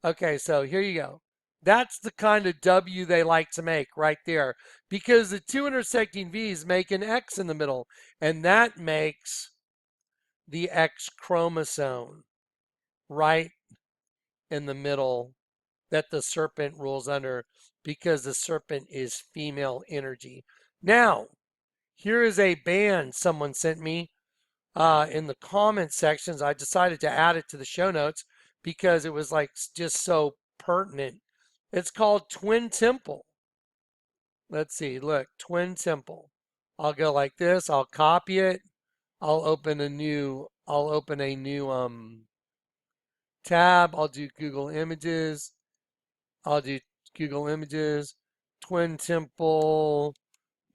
Okay, so here you go. That's the kind of W they like to make right there, because the two intersecting V's make an X in the middle, and that makes the X chromosome right in the middle that the serpent rules under, because the serpent is female energy. Now, here is a band someone sent me in the comment sections. I decided to add it to the show notes because it was like just so pertinent. It's called Twin Temple. Let's see, look, Twin Temple. I'll go like this, I'll copy it, I'll open a new tab, I'll do Google Images, Twin Temple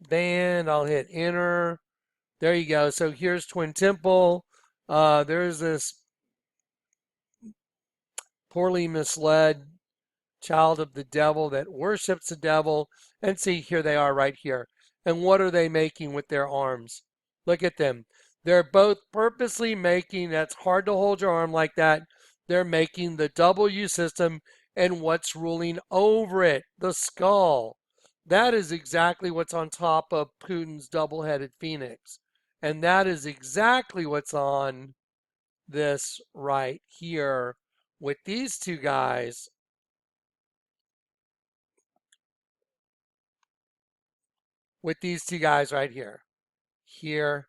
band, I'll hit enter. There you go. So here's Twin Temple. There's this poorly misled child of the devil that worships the devil. And see, here they are right here. And what are they making with their arms? Look at them. They're both purposely making, that's hard to hold your arm like that. They're making the W system, and what's ruling over it, the skull. That is exactly what's on top of Putin's double-headed phoenix. And that is exactly what's on this right here with these two guys. With these two guys right here. Here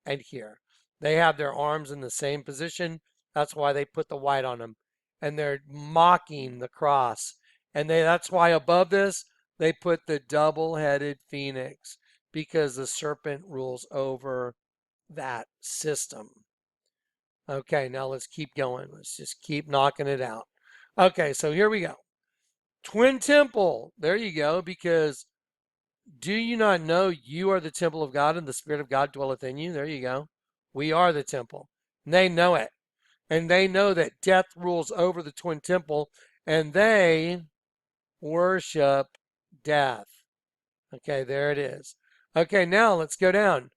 and here. They have their arms in the same position. That's why they put the white on them. And they're mocking the cross. And that's why above this, they put the double-headed phoenix, because the serpent rules over that system. Okay, now let's keep going. Let's just keep knocking it out. Okay, so here we go. Twin temple. There you go, because do you not know you are the temple of God and the Spirit of God dwelleth in you? There you go. We are the temple. And they know it. And they know that death rules over the twin temple, and they worship death. Okay, there it is. Okay, now let's go down.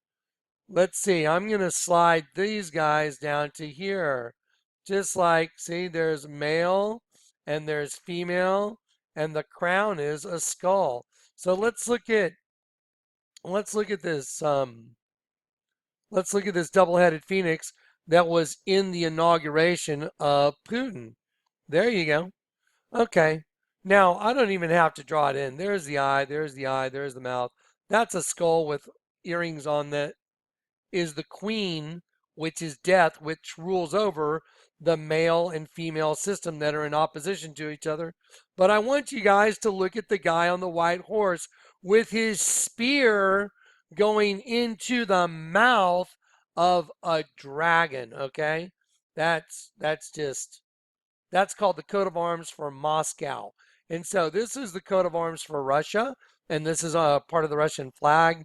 Let's see. I'm going to slide these guys down to here. Just like, see, there's male and there's female, and the crown is a skull. So let's look at this let's look at this double-headed phoenix that was in the inauguration of Putin. There you go. Okay. Now, I don't even have to draw it in. There's the eye, there's the eye, there's the mouth. That's a skull with earrings on that is the queen, which is death, which rules over the male and female system that are in opposition to each other. But I want you guys to look at the guy on the white horse with his spear going into the mouth of a dragon, okay? That's called the coat of arms for Moscow. And so this is the coat of arms for Russia, and this is a part of the Russian flag.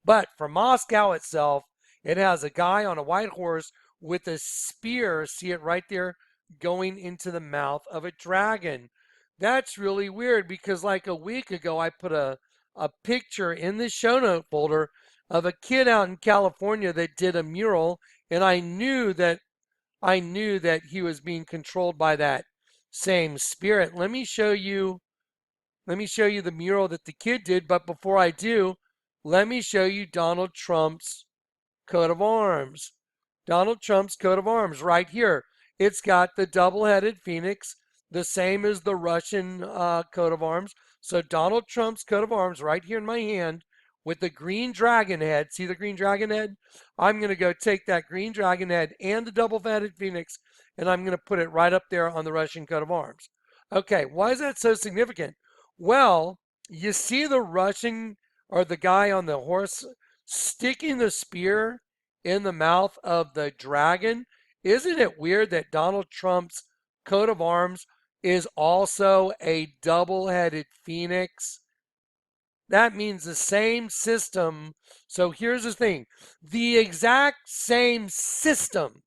But for Moscow itself, it has a guy on a white horse with a spear, see it right there, going into the mouth of a dragon. That's really weird, because like a week ago, I put a picture in the show note folder of a kid out in California that did a mural, and I knew that he was being controlled by that same spirit. Let me show you the mural that the kid did, but before I do, let me show you Donald Trump's coat of arms. Donald Trump's coat of arms right here. It's got the double-headed phoenix, the same as the Russian coat of arms. So Donald Trump's coat of arms right here in my hand with the green dragon head. See the green dragon head? I'm going to go take that green dragon head and the double-headed phoenix, and I'm going to put it right up there on the Russian coat of arms. Okay, why is that so significant? Well, you see the Russian, or the guy on the horse, sticking the spear in the mouth of the dragon. Isn't it weird that Donald Trump's coat of arms is also a double-headed phoenix? That means the same system. So here's the thing. The exact same system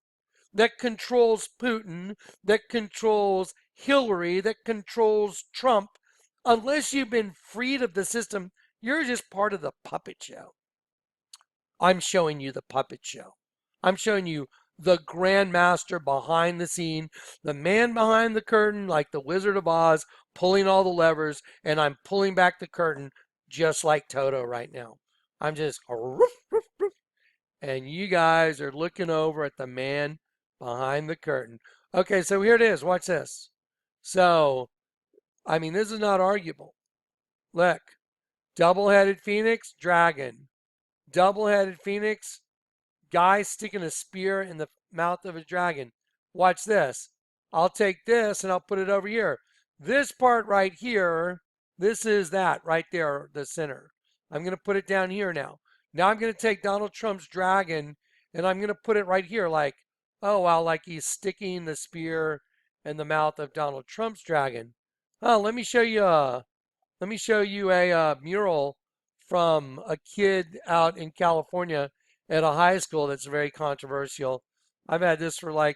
that controls Putin, that controls Hillary, that controls Trump, unless you've been freed of the system, you're just part of the puppet show. I'm showing you the puppet show. I'm showing you the grandmaster behind the scene, the man behind the curtain, like the Wizard of Oz, pulling all the levers, and I'm pulling back the curtain just like Toto right now. I'm just, roof, roof, roof, and you guys are looking over at the man behind the curtain. Okay, so here it is. Watch this. So, I mean, this is not arguable. Look, double-headed phoenix, dragon. Double-headed phoenix, guy sticking a spear in the mouth of a dragon. Watch this. I'll take this and I'll put it over here. This part right here, this is that right there, the center. I'm going to put it down here now. Now I'm going to take Donald Trump's dragon and I'm going to put it right here like, oh, wow, like he's sticking the spear in the mouth of Donald Trump's dragon. Oh, let me show you a mural from a kid out in California at a high school that's very controversial. I've had this for like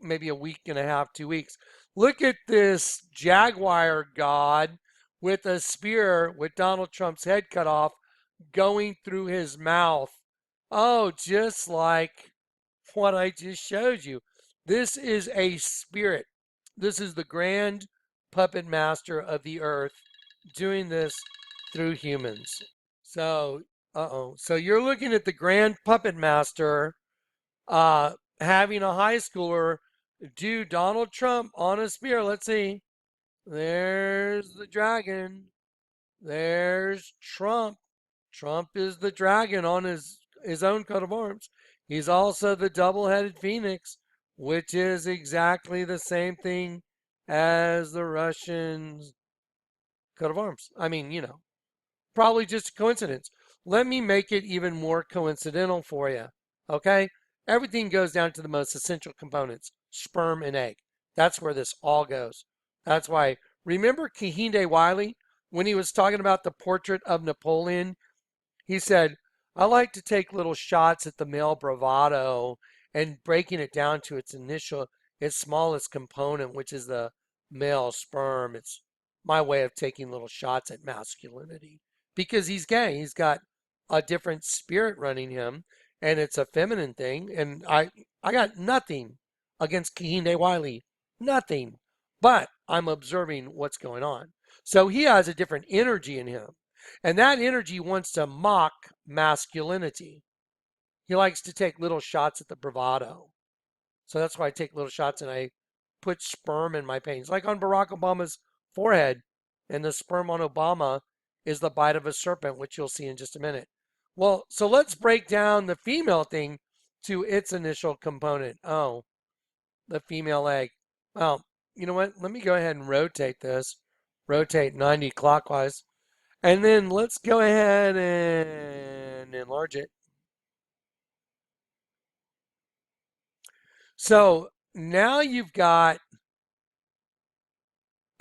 maybe a week and a half, 2 weeks. Look at this jaguar god with a spear with Donald Trump's head cut off going through his mouth. Oh, just like what I just showed you. This is a spirit. This is the grand puppet master of the earth doing this through humans. So, So you're looking at the grand puppet master having a high schooler do Donald Trump on a spear. Let's see. There's the dragon. There's Trump. Trump is the dragon on his own coat of arms. He's also the double-headed phoenix, which is exactly the same thing as the Russian coat of arms. I mean, probably just a coincidence. Let me make it even more coincidental for you. Okay? Everything goes down to the most essential components, sperm and egg. That's where this all goes. That's why, remember Kehinde Wiley when he was talking about the portrait of Napoleon? He said, I like to take little shots at the male bravado and breaking it down to its smallest component, which is the male sperm. It's my way of taking little shots at masculinity because he's gay. He's got a different spirit running him, and it's a feminine thing. And I got nothing against Kehinde Wiley, nothing, but I'm observing what's going on. So he has a different energy in him. And that energy wants to mock masculinity. He likes to take little shots at the bravado. So that's why I take little shots and I put sperm in my paintings. Like on Barack Obama's forehead, and the sperm on Obama is the bite of a serpent, which you'll see in just a minute. Well, so let's break down the female thing to its initial component. Oh, the female egg. Well, you know what? Let me go ahead and rotate this. Rotate 90 clockwise. And then let's go ahead and enlarge it. So now you've got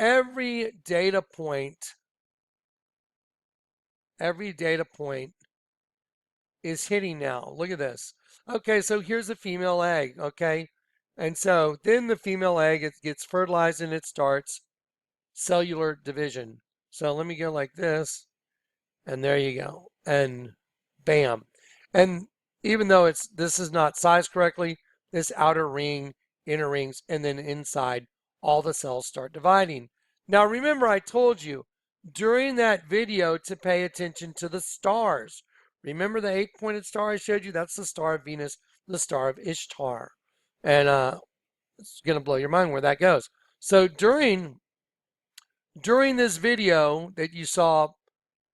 every data point is hitting now. Look at this. Okay, so here's a female egg, okay? And so then the female egg, it gets fertilized and it starts cellular division. So let me go like this, and there you go. And bam. And even though this is not sized correctly, this outer ring, inner rings, and then inside, all the cells start dividing. Now remember I told you during that video to pay attention to the stars. Remember the 8-pointed star I showed you? That's the star of Venus, the star of Ishtar. And it's going to blow your mind where that goes. So during this video that you saw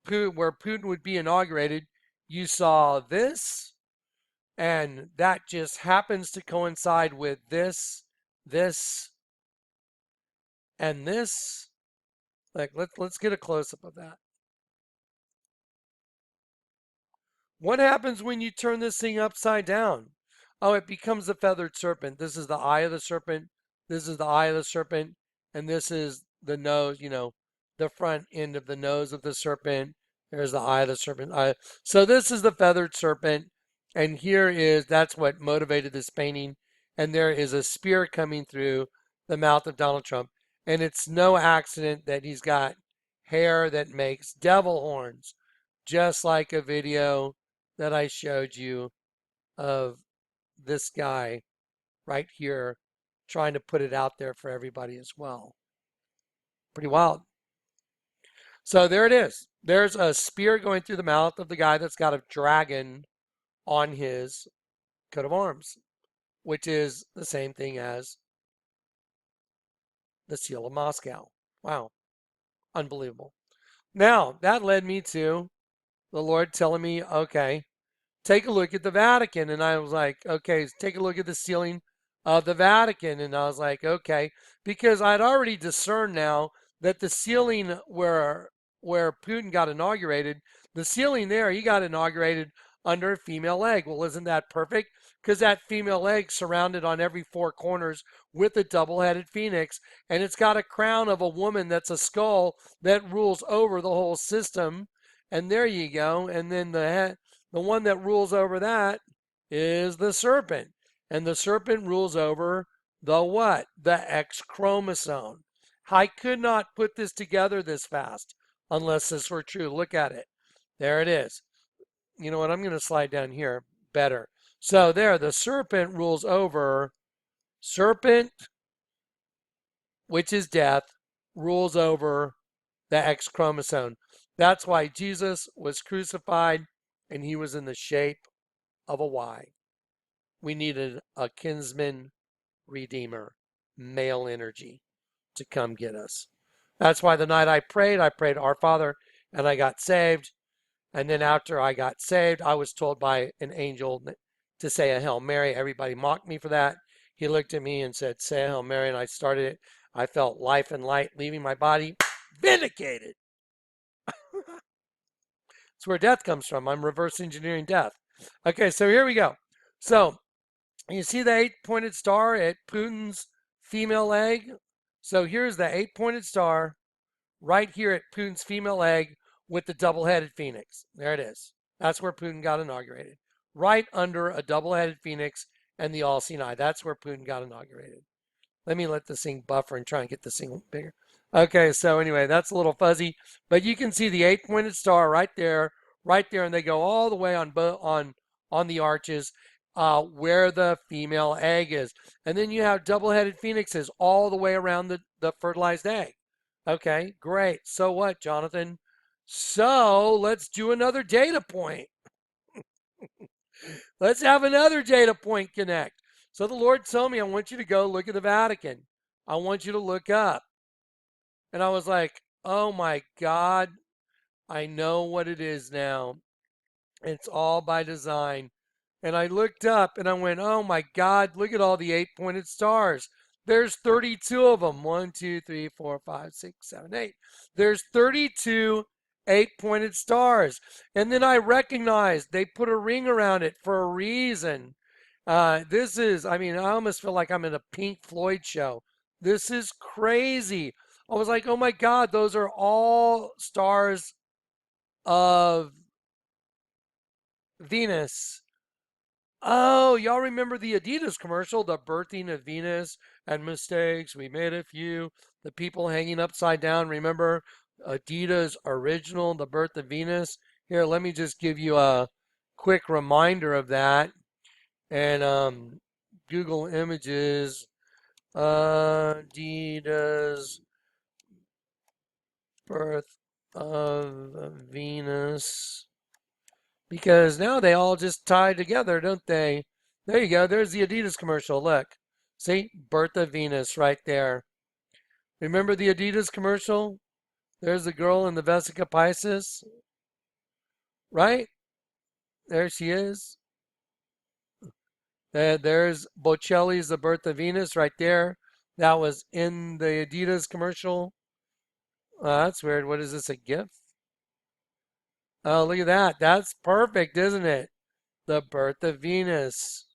where Putin would be inaugurated, you saw this, and that just happens to coincide with this, and this. Like, let's get a close-up of that. What happens when you turn this thing upside down? Oh, it becomes a feathered serpent. This is the eye of the serpent. This is the eye of the serpent. And this is the nose, the front end of the nose of the serpent. There's the eye of the serpent. So this is the feathered serpent. And that's what motivated this painting. And there is a spear coming through the mouth of Donald Trump. And it's no accident that he's got hair that makes devil horns, just like a video that I showed you of this guy right here trying to put it out there for everybody as well. Pretty wild. So there it is. There's a spear going through the mouth of the guy that's got a dragon on his coat of arms, which is the same thing as the seal of Moscow. Wow. Unbelievable. Now, that led me to the Lord telling me, okay, take a look at the Vatican. And I was like, okay, take a look at the ceiling of the Vatican. And I was like, okay, because I'd already discerned now that the ceiling where Putin got inaugurated, the ceiling there, he got inaugurated under a female leg. Well, isn't that perfect? Because that female leg surrounded on every 4 corners with a double-headed phoenix, and it's got a crown of a woman that's a skull that rules over the whole system. And there you go. And then the one that rules over that is the serpent. And the serpent rules over the what? The X chromosome. I could not put this together this fast unless this were true. Look at it. There it is. You know what? I'm going to slide down here better. So there, the serpent rules over serpent, which is death, rules over the X chromosome. That's why Jesus was crucified and he was in the shape of a Y. We needed a kinsman redeemer, male energy, to come get us. That's why the night I prayed Our Father, and I got saved. And then after I got saved, I was told by an angel to say a Hail Mary. Everybody mocked me for that. He looked at me and said, say a Hail Mary, and I started it. I felt life and light leaving my body. Vindicated. That's where death comes from. I'm reverse engineering death. Okay, so here we go. So you see the 8-pointed star at Putin's female leg? So here's the 8-pointed star right here at Putin's female leg with the double-headed phoenix. There it is. That's where Putin got inaugurated. Right under a double-headed phoenix and the all-seeing eye. That's where Putin got inaugurated. Let me let this thing buffer and try and get this thing bigger. Okay, so anyway, that's a little fuzzy, but you can see the 8-pointed star right there, and they go all the way on the arches where the female egg is. And then you have double-headed phoenixes all the way around the fertilized egg. Okay, great. So what, Jonathan? So let's do another data point. Let's have another data point connect. So the Lord told me, I want you to go look at the Vatican. I want you to look up. And I was like, oh my God, I know what it is now. It's all by design. And I looked up and I went, oh my God, look at all the 8-pointed stars. There's 32 of them. 1, 2, 3, 4, 5, 6, 7, 8. There's 32 8-pointed stars. And then I recognized they put a ring around it for a reason. I almost feel like I'm in a Pink Floyd show. This is crazy. I was like, oh my God, those are all stars of Venus. Oh, y'all remember the Adidas commercial, The Birthing of Venus and Mistakes? We made a few. The people hanging upside down. Remember Adidas original, The Birth of Venus? Here, let me just give you a quick reminder of that. And Google Images, Adidas Birth of Venus. Because now they all just tie together, don't they? There you go. There's the Adidas commercial. Look. See? Birth of Venus right there. Remember the Adidas commercial? There's the girl in the Vesica Piscis. Right? There she is. There's Bocelli's The Birth of Venus right there. That was in the Adidas commercial. That's weird. What is this, a GIF? Oh, look at that. That's perfect, isn't it? The Birth of Venus.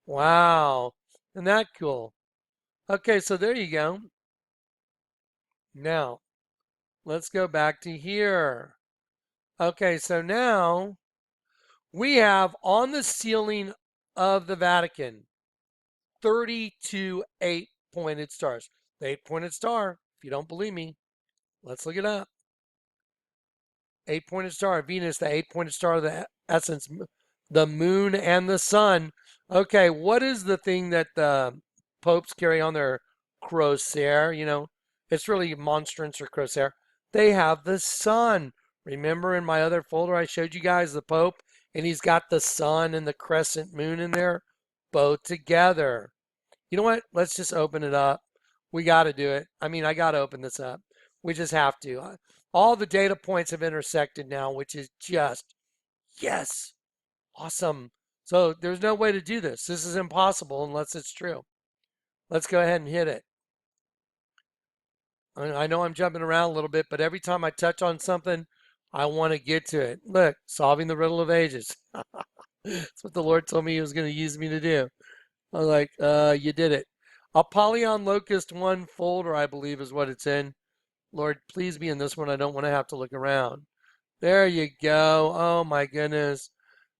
Wow. Isn't that cool? Okay, so there you go. Now, let's go back to here. Okay, so now we have on the ceiling of the Vatican 32 8-pointed stars. The 8-pointed star, if you don't believe me, let's look it up. 8-pointed star, Venus, the 8-pointed star of the essence, the moon and the sun. Okay, what is the thing that the popes carry on their crosier? You know, it's really monstrance or crosier. They have the sun. Remember in my other folder I showed you guys the Pope, and he's got the sun and the crescent moon in there, both together. You know what? Let's just open it up. We got to do it. I mean, I got to open this up. We just have to. All the data points have intersected now, which is just, yes, awesome. So there's no way to do this. This is impossible unless it's true. Let's go ahead and hit it. I know I'm jumping around a little bit, but every time I touch on something, I want to get to it. Look, solving the riddle of ages. That's what the Lord told me he was going to use me to do. I was like, you did it. Apollyon Locust 1 folder, I believe is what it's in. Lord, please be in this one. I don't want to have to look around. There you go. Oh my goodness.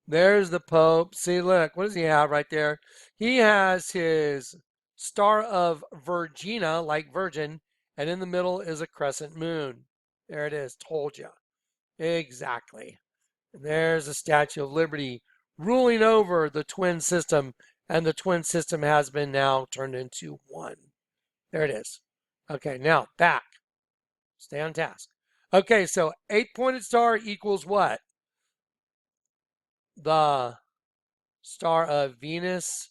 There's the Pope. See, look, what does he have right there? He has his star of Virgina, like virgin, and in the middle is a crescent moon. There it is. Told you. Exactly. And there's the Statue of Liberty ruling over the twin system, and the twin system has been now turned into one. There it is. Okay, now back. Stay on task. Okay, so 8-pointed star equals what? The star of Venus,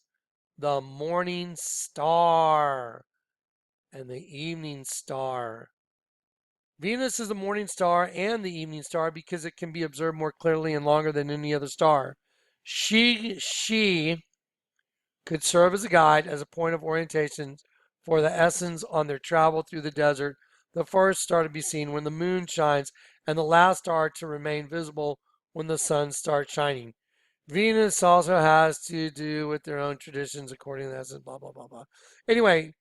the morning star, and the evening star. Venus is the morning star and the evening star because it can be observed more clearly and longer than any other star. She could serve as a guide, as a point of orientation for the Essenes on their travel through the desert. The first star to be seen when the moon shines, and the last star to remain visible when the sun starts shining. Venus also has to do with their own traditions according to the Essence, blah, blah, blah, blah. Anyway,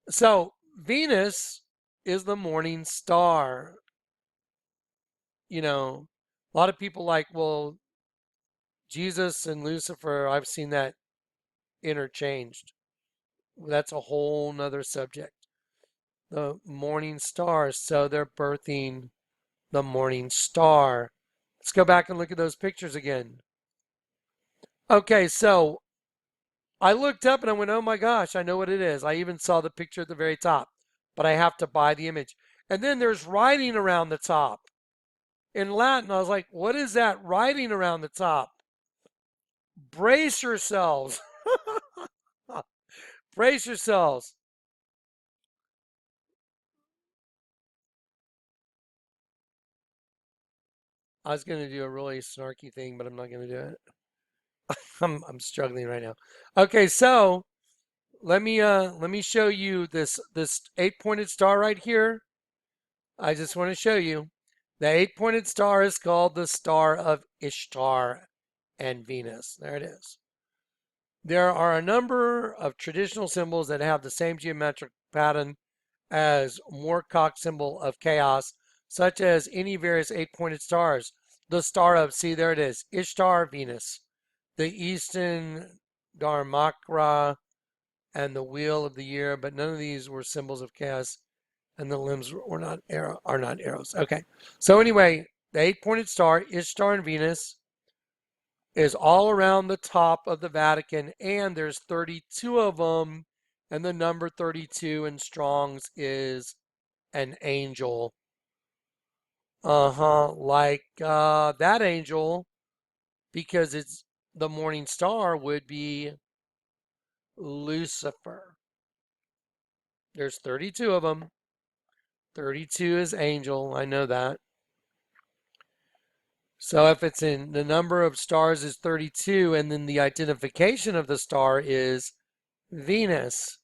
so Venus is the morning star. You know, a lot of people like, well, Jesus and Lucifer, I've seen that interchanged. That's a whole nother subject. The morning stars, so they're birthing the morning star. Let's go back and look at those pictures again. Okay, so I looked up and I went, oh my gosh, I know what it is. I even saw the picture at the very top, but I have to buy the image. And then there's writing around the top in Latin. I was like, what is that writing around the top? Brace yourselves. Brace yourselves. I was going to do a really snarky thing, but I'm not going to do it. I'm struggling right now. Okay, so let me show you this 8-pointed star right here. I just want to show you. The 8-pointed star is called the star of Ishtar and Venus. There it is. There are a number of traditional symbols that have the same geometric pattern as Moorcock symbol of chaos, such as any various 8-pointed stars. The star of, see, there it is, Ishtar, Venus. The Eastern Dharmakra and the wheel of the year, but none of these were symbols of chaos, and the limbs are not arrows. Okay, so anyway, the 8-pointed star, Ishtar and Venus, is all around the top of the Vatican, and there's 32 of them, and the number 32 in Strong's is an angel. Like that angel, because it's the morning star would be Lucifer. There's 32 of them. 32 is angel. I know that. So if it's in the number of stars is 32, and then the identification of the star is Venus.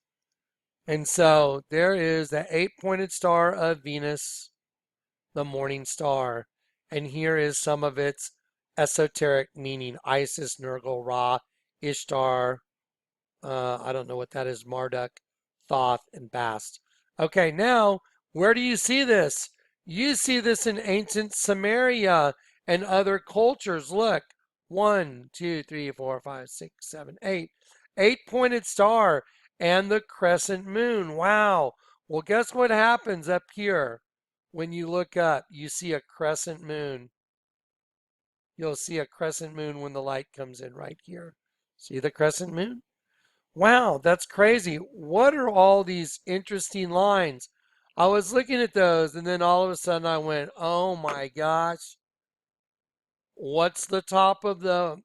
And so there is the 8-pointed star of Venus, the morning star. And here is some of its esoteric meaning: Isis, Nergal, Ra, Ishtar, I don't know what that is, Marduk, Thoth, and Bast. Okay, now, where do you see this? You see this in ancient Samaria and other cultures. Look, 1, 2, 3, 4, 5, 6, 7, 8. 8-pointed star and the crescent moon. Wow. Well, guess what happens up here? When you look up, you see a crescent moon. You'll see a crescent moon when the light comes in right here. See the crescent moon? Wow, that's crazy. What are all these interesting lines? I was looking at those, and then all of a sudden I went, oh my gosh, what's the top of the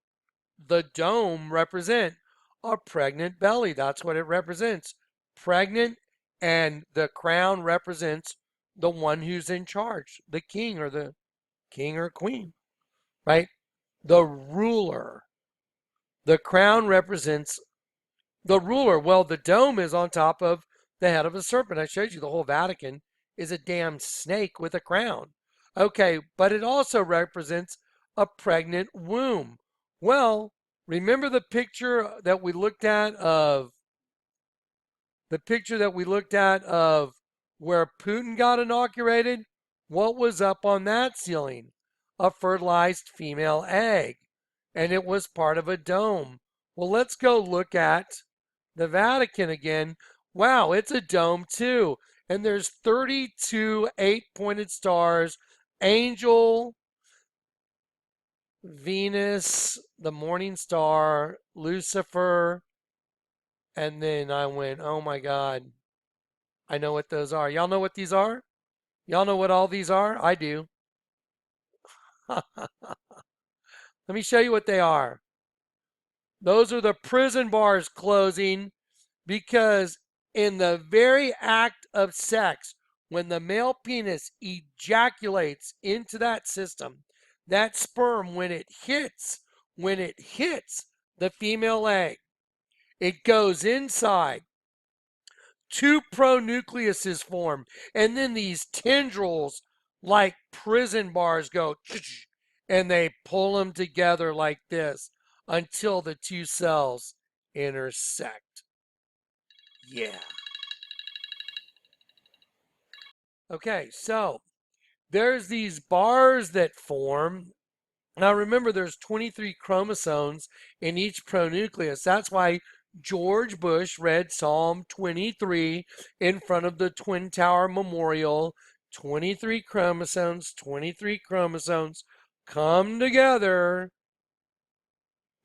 dome represent? A pregnant belly. That's what it represents. Pregnant, and the crown represents the one who's in charge, the king or queen, right? The ruler. The crown represents the ruler. Well, the dome is on top of the head of a serpent. I showed you the whole Vatican is a damn snake with a crown. Okay, but it also represents a pregnant womb. Well, remember the picture that we looked at of where Putin got inaugurated? What was up on that ceiling? A fertilized female egg, and it was part of a dome. Well, let's go look at the Vatican again. Wow, it's a dome too. And there's 32 8-pointed stars. Angel, Venus, the morning star, Lucifer. And then I went, oh my God. I know what those are. Y'all know what these are? Y'all know what all these are? I do. Let me show you what they are. Those are the prison bars closing because in the very act of sex, when the male penis ejaculates into that system, that sperm, when it hits the female egg, it goes inside. Two pronucleuses form, and then these tendrils, like prison bars, go and they pull them together like this until the two cells intersect. Yeah. Okay, so there's these bars that form. Now remember, there's 23 chromosomes in each pronucleus. That's why George Bush read Psalm 23 in front of the Twin Tower Memorial. 23 chromosomes come together,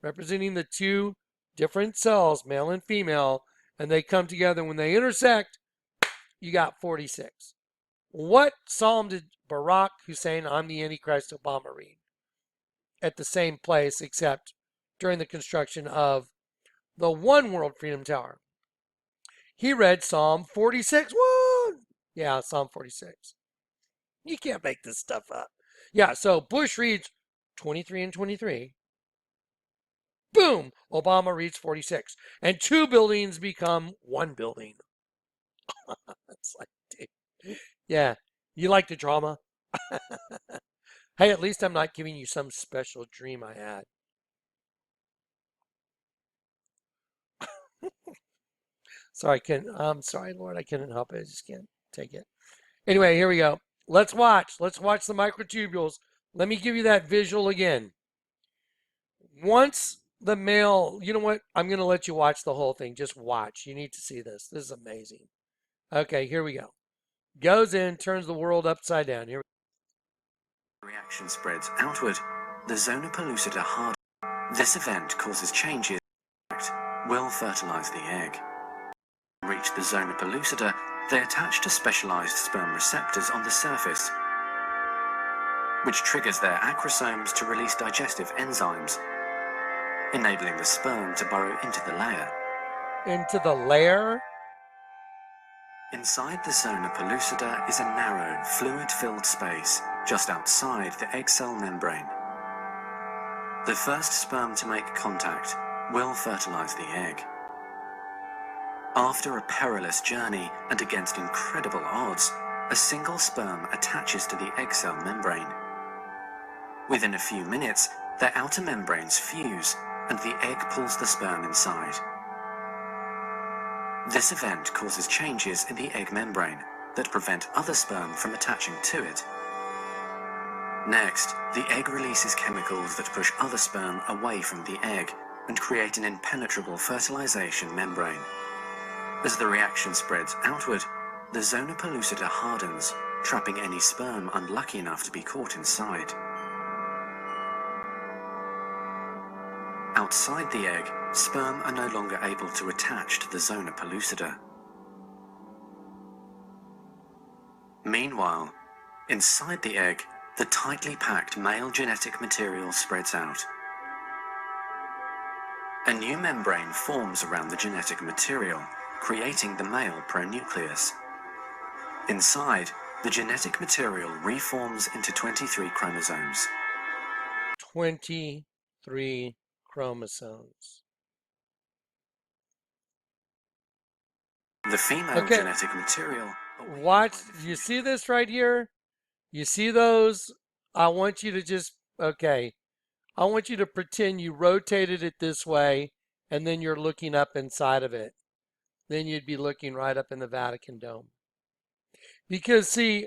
representing the two different cells, male and female, and they come together. When they intersect, you got 46. What psalm did Barack Hussein, I'm the Antichrist, Obama read at the same place, except during the construction of the One World Freedom Tower? He read Psalm 46. What? Yeah, Psalm 46. You can't make this stuff up. Yeah, so Bush reads 23 and 23. Boom! Obama reads 46. And two buildings become one building. It's like, dude. Yeah, you like the drama? Hey, at least I'm not giving you some special dream I had. I'm sorry, Lord, I couldn't help it. I just can't take it. Anyway, here we go. Let's watch. Let's watch the microtubules. Let me give you that visual again. Once the male, you know what? I'm going to let you watch the whole thing. Just watch. You need to see this. This is amazing. Okay, here we go. Goes in, turns the world upside down. Here. Reaction spreads outward. The zona pellucida hardens. This event causes changes will fertilize the egg. Reach the zona pellucida, they attach to specialized sperm receptors on the surface, which triggers their acrosomes to release digestive enzymes, enabling the sperm to burrow into the layer. Into the layer? Inside the zona pellucida is a narrow, fluid-filled space just outside the egg cell membrane. The first sperm to make contact will fertilize the egg. After a perilous journey and against incredible odds, a single sperm attaches to the egg cell membrane. Within a few minutes, their outer membranes fuse and the egg pulls the sperm inside. This event causes changes in the egg membrane that prevent other sperm from attaching to it. Next, the egg releases chemicals that push other sperm away from the egg and create an impenetrable fertilization membrane. As the reaction spreads outward, the zona pellucida hardens, trapping any sperm unlucky enough to be caught inside. Outside the egg, sperm are no longer able to attach to the zona pellucida. Meanwhile, inside the egg, the tightly packed male genetic material spreads out. A new membrane forms around the genetic material, creating the male pronucleus. Inside, the genetic material reforms into 23 chromosomes. 23 chromosomes. The female genetic material... Watch, you see this right here? You see those? I want you to just, okay. I want you to pretend you rotated it this way and then you're looking up inside of it. Then you'd be looking right up in the Vatican dome. Because see,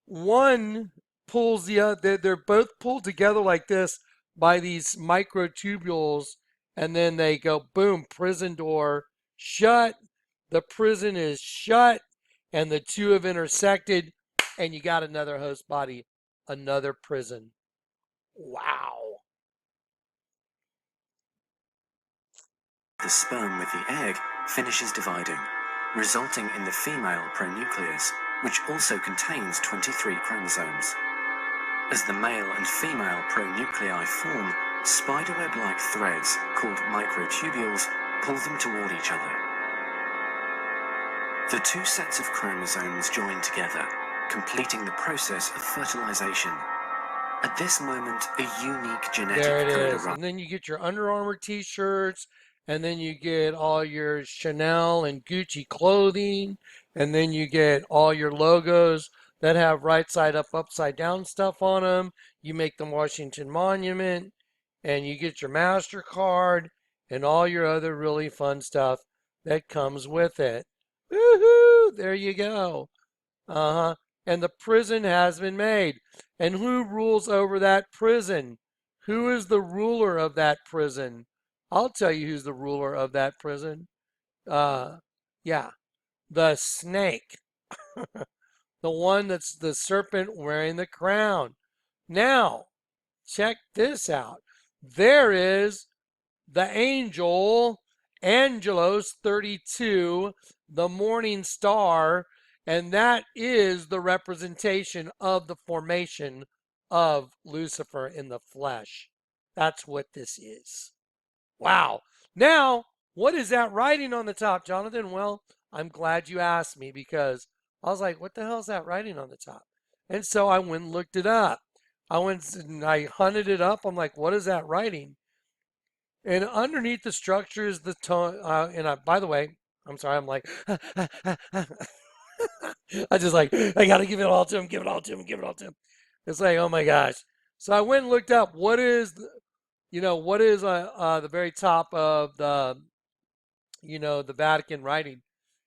one pulls the other, they're both pulled together like this by these microtubules, and then they go boom, prison door shut. The prison is shut, and the two have intersected, and you got another host body, another prison. Wow. The sperm with the egg finishes dividing. resulting in the female pronucleus, which also contains 23 chromosomes. As the male and female pronuclei form, spiderweb-like threads, called microtubules, pull them toward each other. The two sets of chromosomes join together, completing the process of fertilization. At this moment, a unique genetic There it code is. arrives. And then you get your Under Armour t-shirts, and then you get all your Chanel and Gucci clothing, and then you get all your logos that have right side up, upside down stuff on them. You make the Washington Monument, and you get your MasterCard and all your other really fun stuff that comes with it. Woohoo! There you go. Uh-huh. And the prison has been made. And who rules over that prison? Who is the ruler of that prison? I'll tell you who's the ruler of that prison. Uh, yeah, the snake. The one that's the serpent wearing the crown. Now, check this out. There is the angel, Angelos 32, the morning star, and that is the representation of the formation of Lucifer in the flesh. That's what this is. Wow. Now, what is that writing on the top, Jonathan? Well, I'm glad you asked me because I was like, what the hell is that writing on the top? And so I went and looked it up. I went and I hunted it up. I'm like, what is that writing? And underneath the structure is the tone. By the way, I'm sorry. I'm like, I just like, I got to give it all to him, give it all to him, give it all to him. It's like, oh my gosh. So I went and looked up what is, what is the very top of the, the Vatican writing.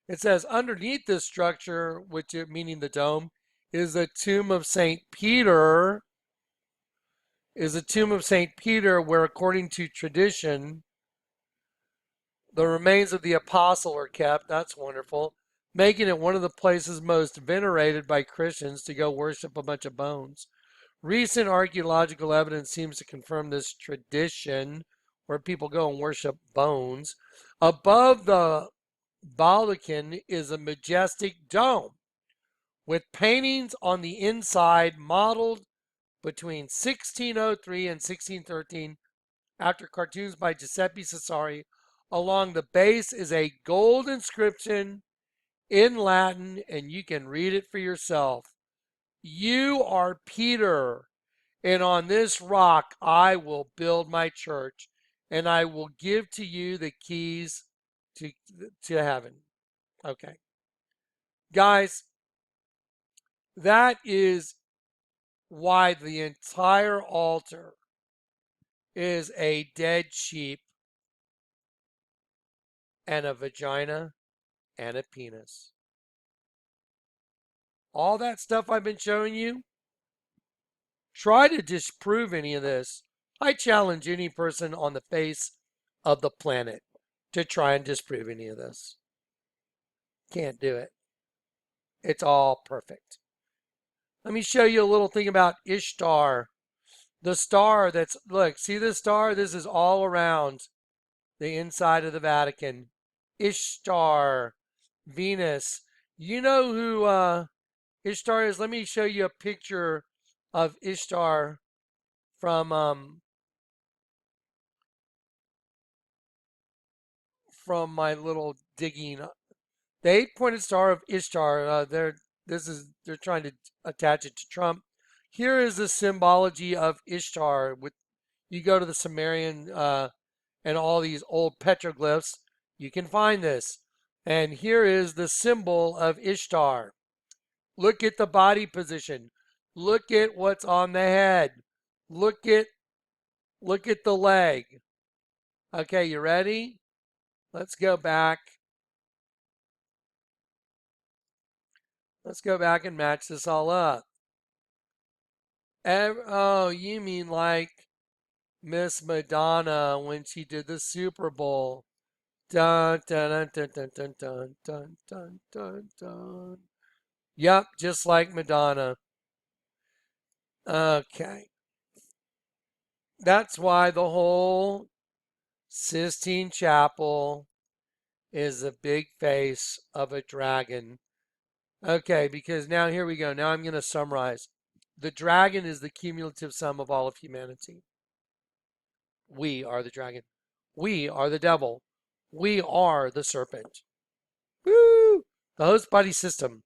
It says underneath this structure, which meaning the dome, is the tomb of Saint Peter. Is a tomb of Saint Peter, where according to tradition, the remains of the apostle are kept. That's wonderful. Making it one of the places most venerated by Christians to go worship a bunch of bones. Recent archaeological evidence seems to confirm this tradition where people go and worship bones. Above the Vatican is a majestic dome with paintings on the inside modeled between 1603 and 1613 after cartoons by Giuseppe Cesari. Along the base is a gold inscription in Latin, and you can read it for yourself. You are Peter, and on this rock I will build my church, and I will give to you the keys to heaven. Okay. Guys, that is why the entire altar is a dead sheep and a vagina and a penis. All that stuff I've been showing you, try to disprove any of this. I challenge any person on the face of the planet to try and disprove any of this. Can't do it. It's all perfect. Let me show you a little thing about Ishtar. The star that's, look, see this star? This is all around the inside of the Vatican. Ishtar, Venus. You know who Ishtar is? Let me show you a picture of Ishtar from my little digging. The 8-pointed star of Ishtar. They're trying to attach it to Trump. Here is the symbology of Ishtar. With you go to the Sumerian and all these old petroglyphs, you can find this. And here is the symbol of Ishtar. Look at the body position. Look at what's on the head. Look at the leg. Okay, you ready? Let's go back. Let's go back and match this all up. Oh, you mean like Miss Madonna when she did the Super Bowl. Dun dun dun dun dun dun dun dun dun dun. Yep, just like Madonna. Okay. That's why the whole Sistine Chapel is the big face of a dragon. Okay, because now here we go. Now I'm going to summarize. The dragon is the cumulative sum of all of humanity. We are the dragon. We are the devil. We are the serpent. Woo! The host body system.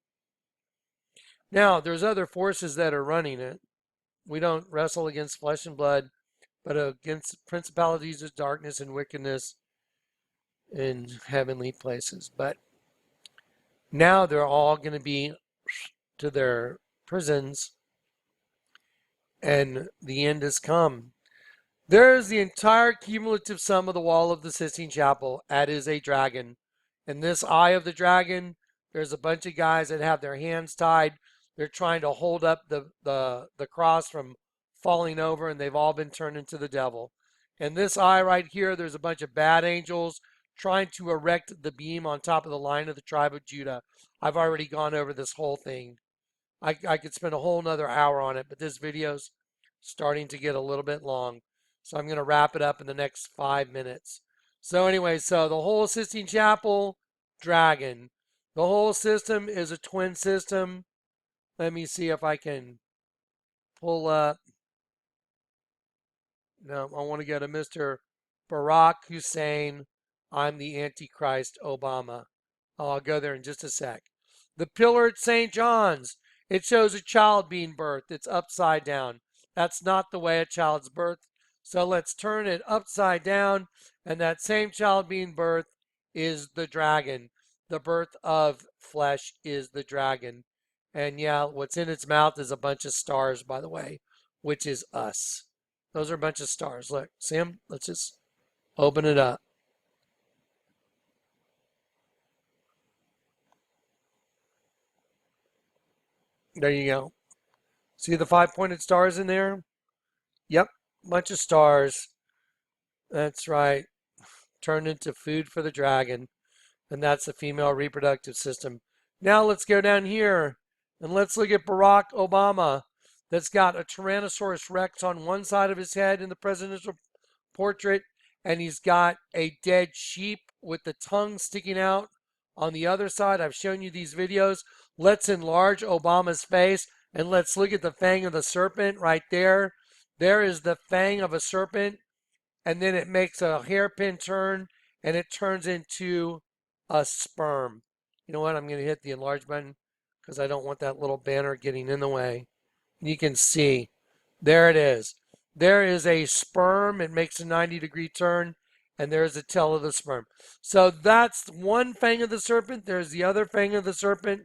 Now, there's other forces that are running it. We don't wrestle against flesh and blood, but against principalities of darkness and wickedness in heavenly places. But now they're all going to be to their prisons, and the end has come. There is the entire cumulative sum of the wall of the Sistine Chapel. That is a dragon. In this eye of the dragon, there's a bunch of guys that have their hands tied. They're trying to hold up the cross from falling over, and they've all been turned into the devil. In this eye right here, there's a bunch of bad angels trying to erect the beam on top of the Lion of the tribe of Judah. I've already gone over this whole thing. I could spend a whole nother hour on it, but this video's starting to get a little bit long. So I'm going to wrap it up in the next 5 minutes. So anyway, so the whole Sistine Chapel, dragon. The whole system is a twin system. Let me see if I can pull up. No, I want to go to Mr. Barack Hussein. I'm the Antichrist Obama. I'll go there in just a sec. The pillar at St. John's. It shows a child being birthed. It's upside down. That's not the way a child's birthed. So let's turn it upside down. And that same child being birthed is the dragon. The birth of flesh is the dragon. And yeah, what's in its mouth is a bunch of stars, by the way, which is us. Those are a bunch of stars. Look, see them? Let's just open it up. There you go. See the 5-pointed stars in there? Yep, bunch of stars. That's right. Turned into food for the dragon. And that's the female reproductive system. Now let's go down here and let's look at Barack Obama. That's got a Tyrannosaurus Rex on one side of his head in the presidential portrait, and he's got a dead sheep with the tongue sticking out on the other side. I've shown you these videos. Let's enlarge Obama's face, and let's look at the fang of the serpent right there. There is the fang of a serpent, and then it makes a hairpin turn, and it turns into a sperm. You know what? I'm going to hit the enlarge button because I don't want that little banner getting in the way. You can see, there it is. There is a sperm. It makes a 90-degree turn, and there's the tail of the sperm. So that's one fang of the serpent. There's the other fang of the serpent.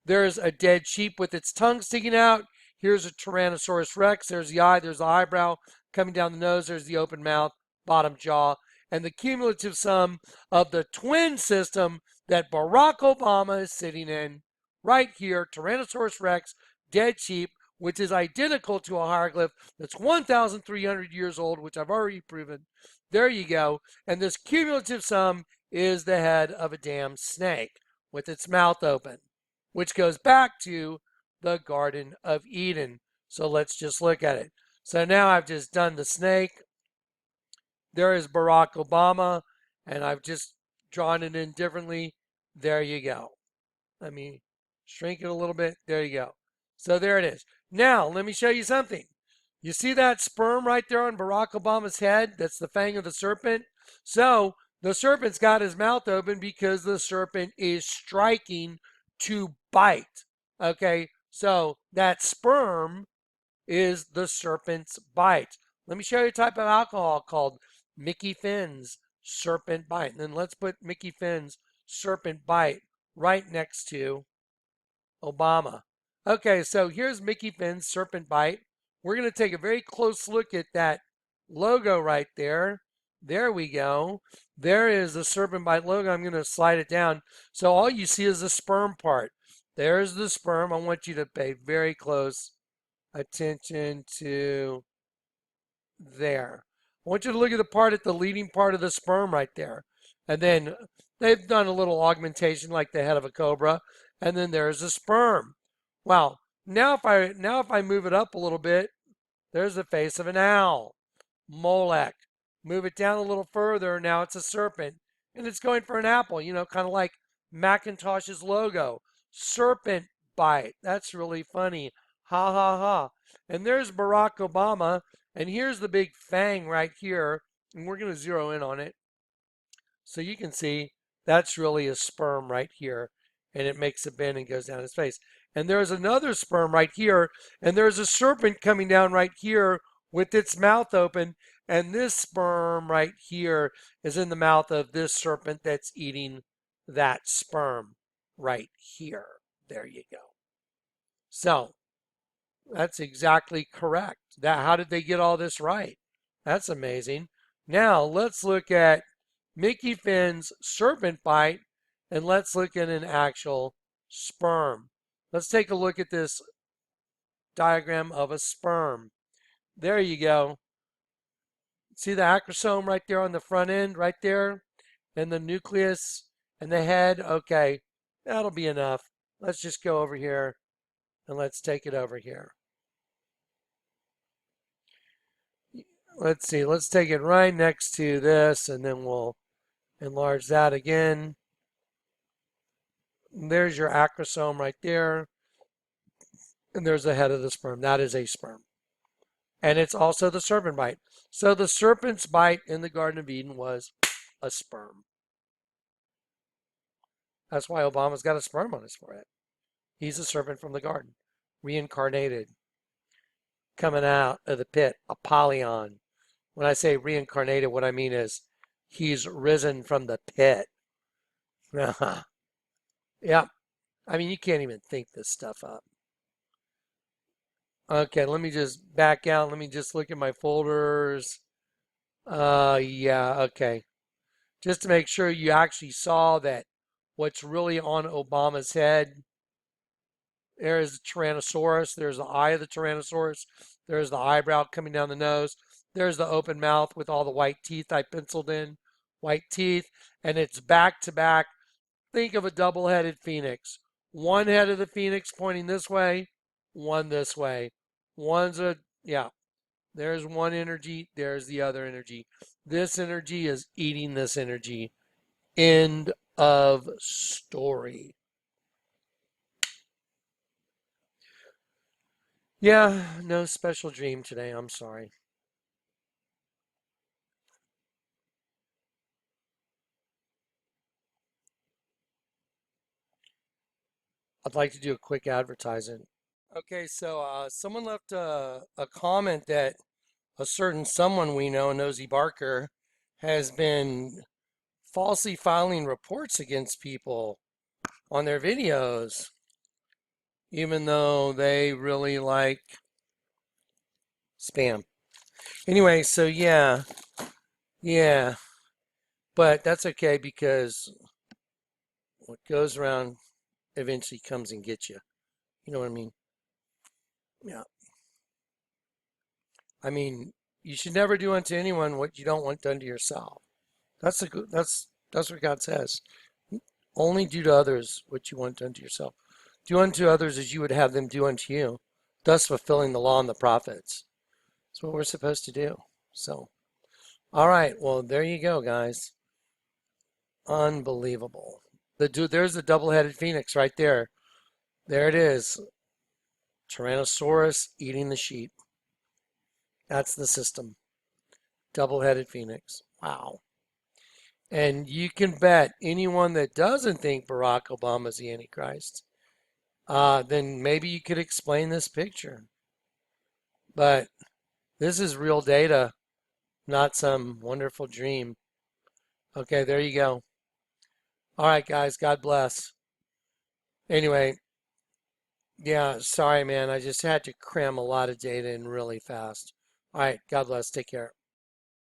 There's a dead sheep with its tongue sticking out. Here's a Tyrannosaurus Rex. There's the eye. There's the eyebrow coming down the nose. There's the open mouth, bottom jaw. And the cumulative sum of the twin system that Barack Obama is sitting in right here, Tyrannosaurus Rex, dead sheep, which is identical to a hieroglyph that's 1,300 years old, which I've already proven. There you go. And this cumulative sum is the head of a damn snake with its mouth open, which goes back to the Garden of Eden. So let's just look at it. So now I've just done the snake. There is Barack Obama, and I've just drawn it in differently. There you go. Let me shrink it a little bit. There you go. So there it is. Now, let me show you something. You see that sperm right there on Barack Obama's head? That's the fang of the serpent. So the serpent's got his mouth open because the serpent is striking to bite. Okay, so that sperm is the serpent's bite. Let me show you a type of alcohol called Mickey Finn's Serpent Bite. And then let's put Mickey Finn's Serpent Bite right next to Obama. Okay, so here's Mickey Finn's Serpent Bite. We're going to take a very close look at that logo right there. There we go. There is the Serpent Bite logo. I'm going to slide it down. So all you see is the sperm part. There's the sperm. I want you to pay very close attention to there. I want you to look at the part at the leading part of the sperm right there. And then they've done a little augmentation like the head of a cobra. And then there's the sperm. Well, now if I move it up a little bit, there's the face of an owl. Molech. Move it down a little further, now it's a serpent. and it's going for an apple, kind of like Macintosh's logo. Serpent bite. That's really funny. Ha ha ha. And there's Barack Obama, and here's the big fang right here, and we're going to zero in on it. So you can see that's really a sperm right here, and it makes a bend and goes down his face. And there's another sperm right here, and there's a serpent coming down right here with its mouth open, and this sperm right here is in the mouth of this serpent that's eating that sperm right here. There you go. So that's exactly correct. How did they get all this right? That's amazing. Now let's look at Mickey Finn's serpent bite, and let's look at an actual sperm. Let's take a look at this diagram of a sperm. There you go. See the acrosome right there on the front end, right there, and the nucleus and the head. Okay, that'll be enough. Let's just go over here and let's take it over here. Let's see, let's take it right next to this, and then we'll enlarge that again. There's your acrosome right there. And there's the head of the sperm. That is a sperm. And it's also the serpent bite. So the serpent's bite in the Garden of Eden was a sperm. That's why Obama's got a sperm on his forehead. He's a serpent from the garden, reincarnated, coming out of the pit, Apollyon. When I say reincarnated, what I mean is he's risen from the pit. Yeah. I mean, you can't even think this stuff up. Okay, let me just back out. Let me just look at my folders. Yeah, okay. Just to make sure you actually saw that what's really on Obama's head. There is the Tyrannosaurus. There's the eye of the Tyrannosaurus. There's the eyebrow coming down the nose. There's the open mouth with all the white teeth I penciled in. White teeth. And it's back to back. Think of a double-headed phoenix. One head of the phoenix pointing this way, one this way. Yeah, there's one energy, there's the other energy. This energy is eating this energy. End of story. Yeah, no special dream today, I'm sorry. I'd like to do a quick advertisement. Okay, so someone left a comment that a certain someone we know, Nosy Barker, has been falsely filing reports against people on their videos, even though they really like spam. Anyway, so yeah, but that's okay because what goes around eventually comes and gets you. You know what I mean? Yeah. I mean, you should never do unto anyone what you don't want done to yourself. That's what God says. Only do to others what you want done to yourself. Do unto others as you would have them do unto you, thus fulfilling the law and the prophets. That's what we're supposed to do. So, all right. Well, there you go, guys. Unbelievable. There's the double-headed phoenix right there. There it is. Tyrannosaurus eating the sheep. That's the system. Double-headed phoenix. Wow. And you can bet anyone that doesn't think Barack Obama is the Antichrist, then maybe you could explain this picture. But this is real data, not some wonderful dream. Okay, there you go. All right, guys, God bless. Anyway, yeah, sorry, man. I just had to cram a lot of data in really fast. All right, God bless. Take care.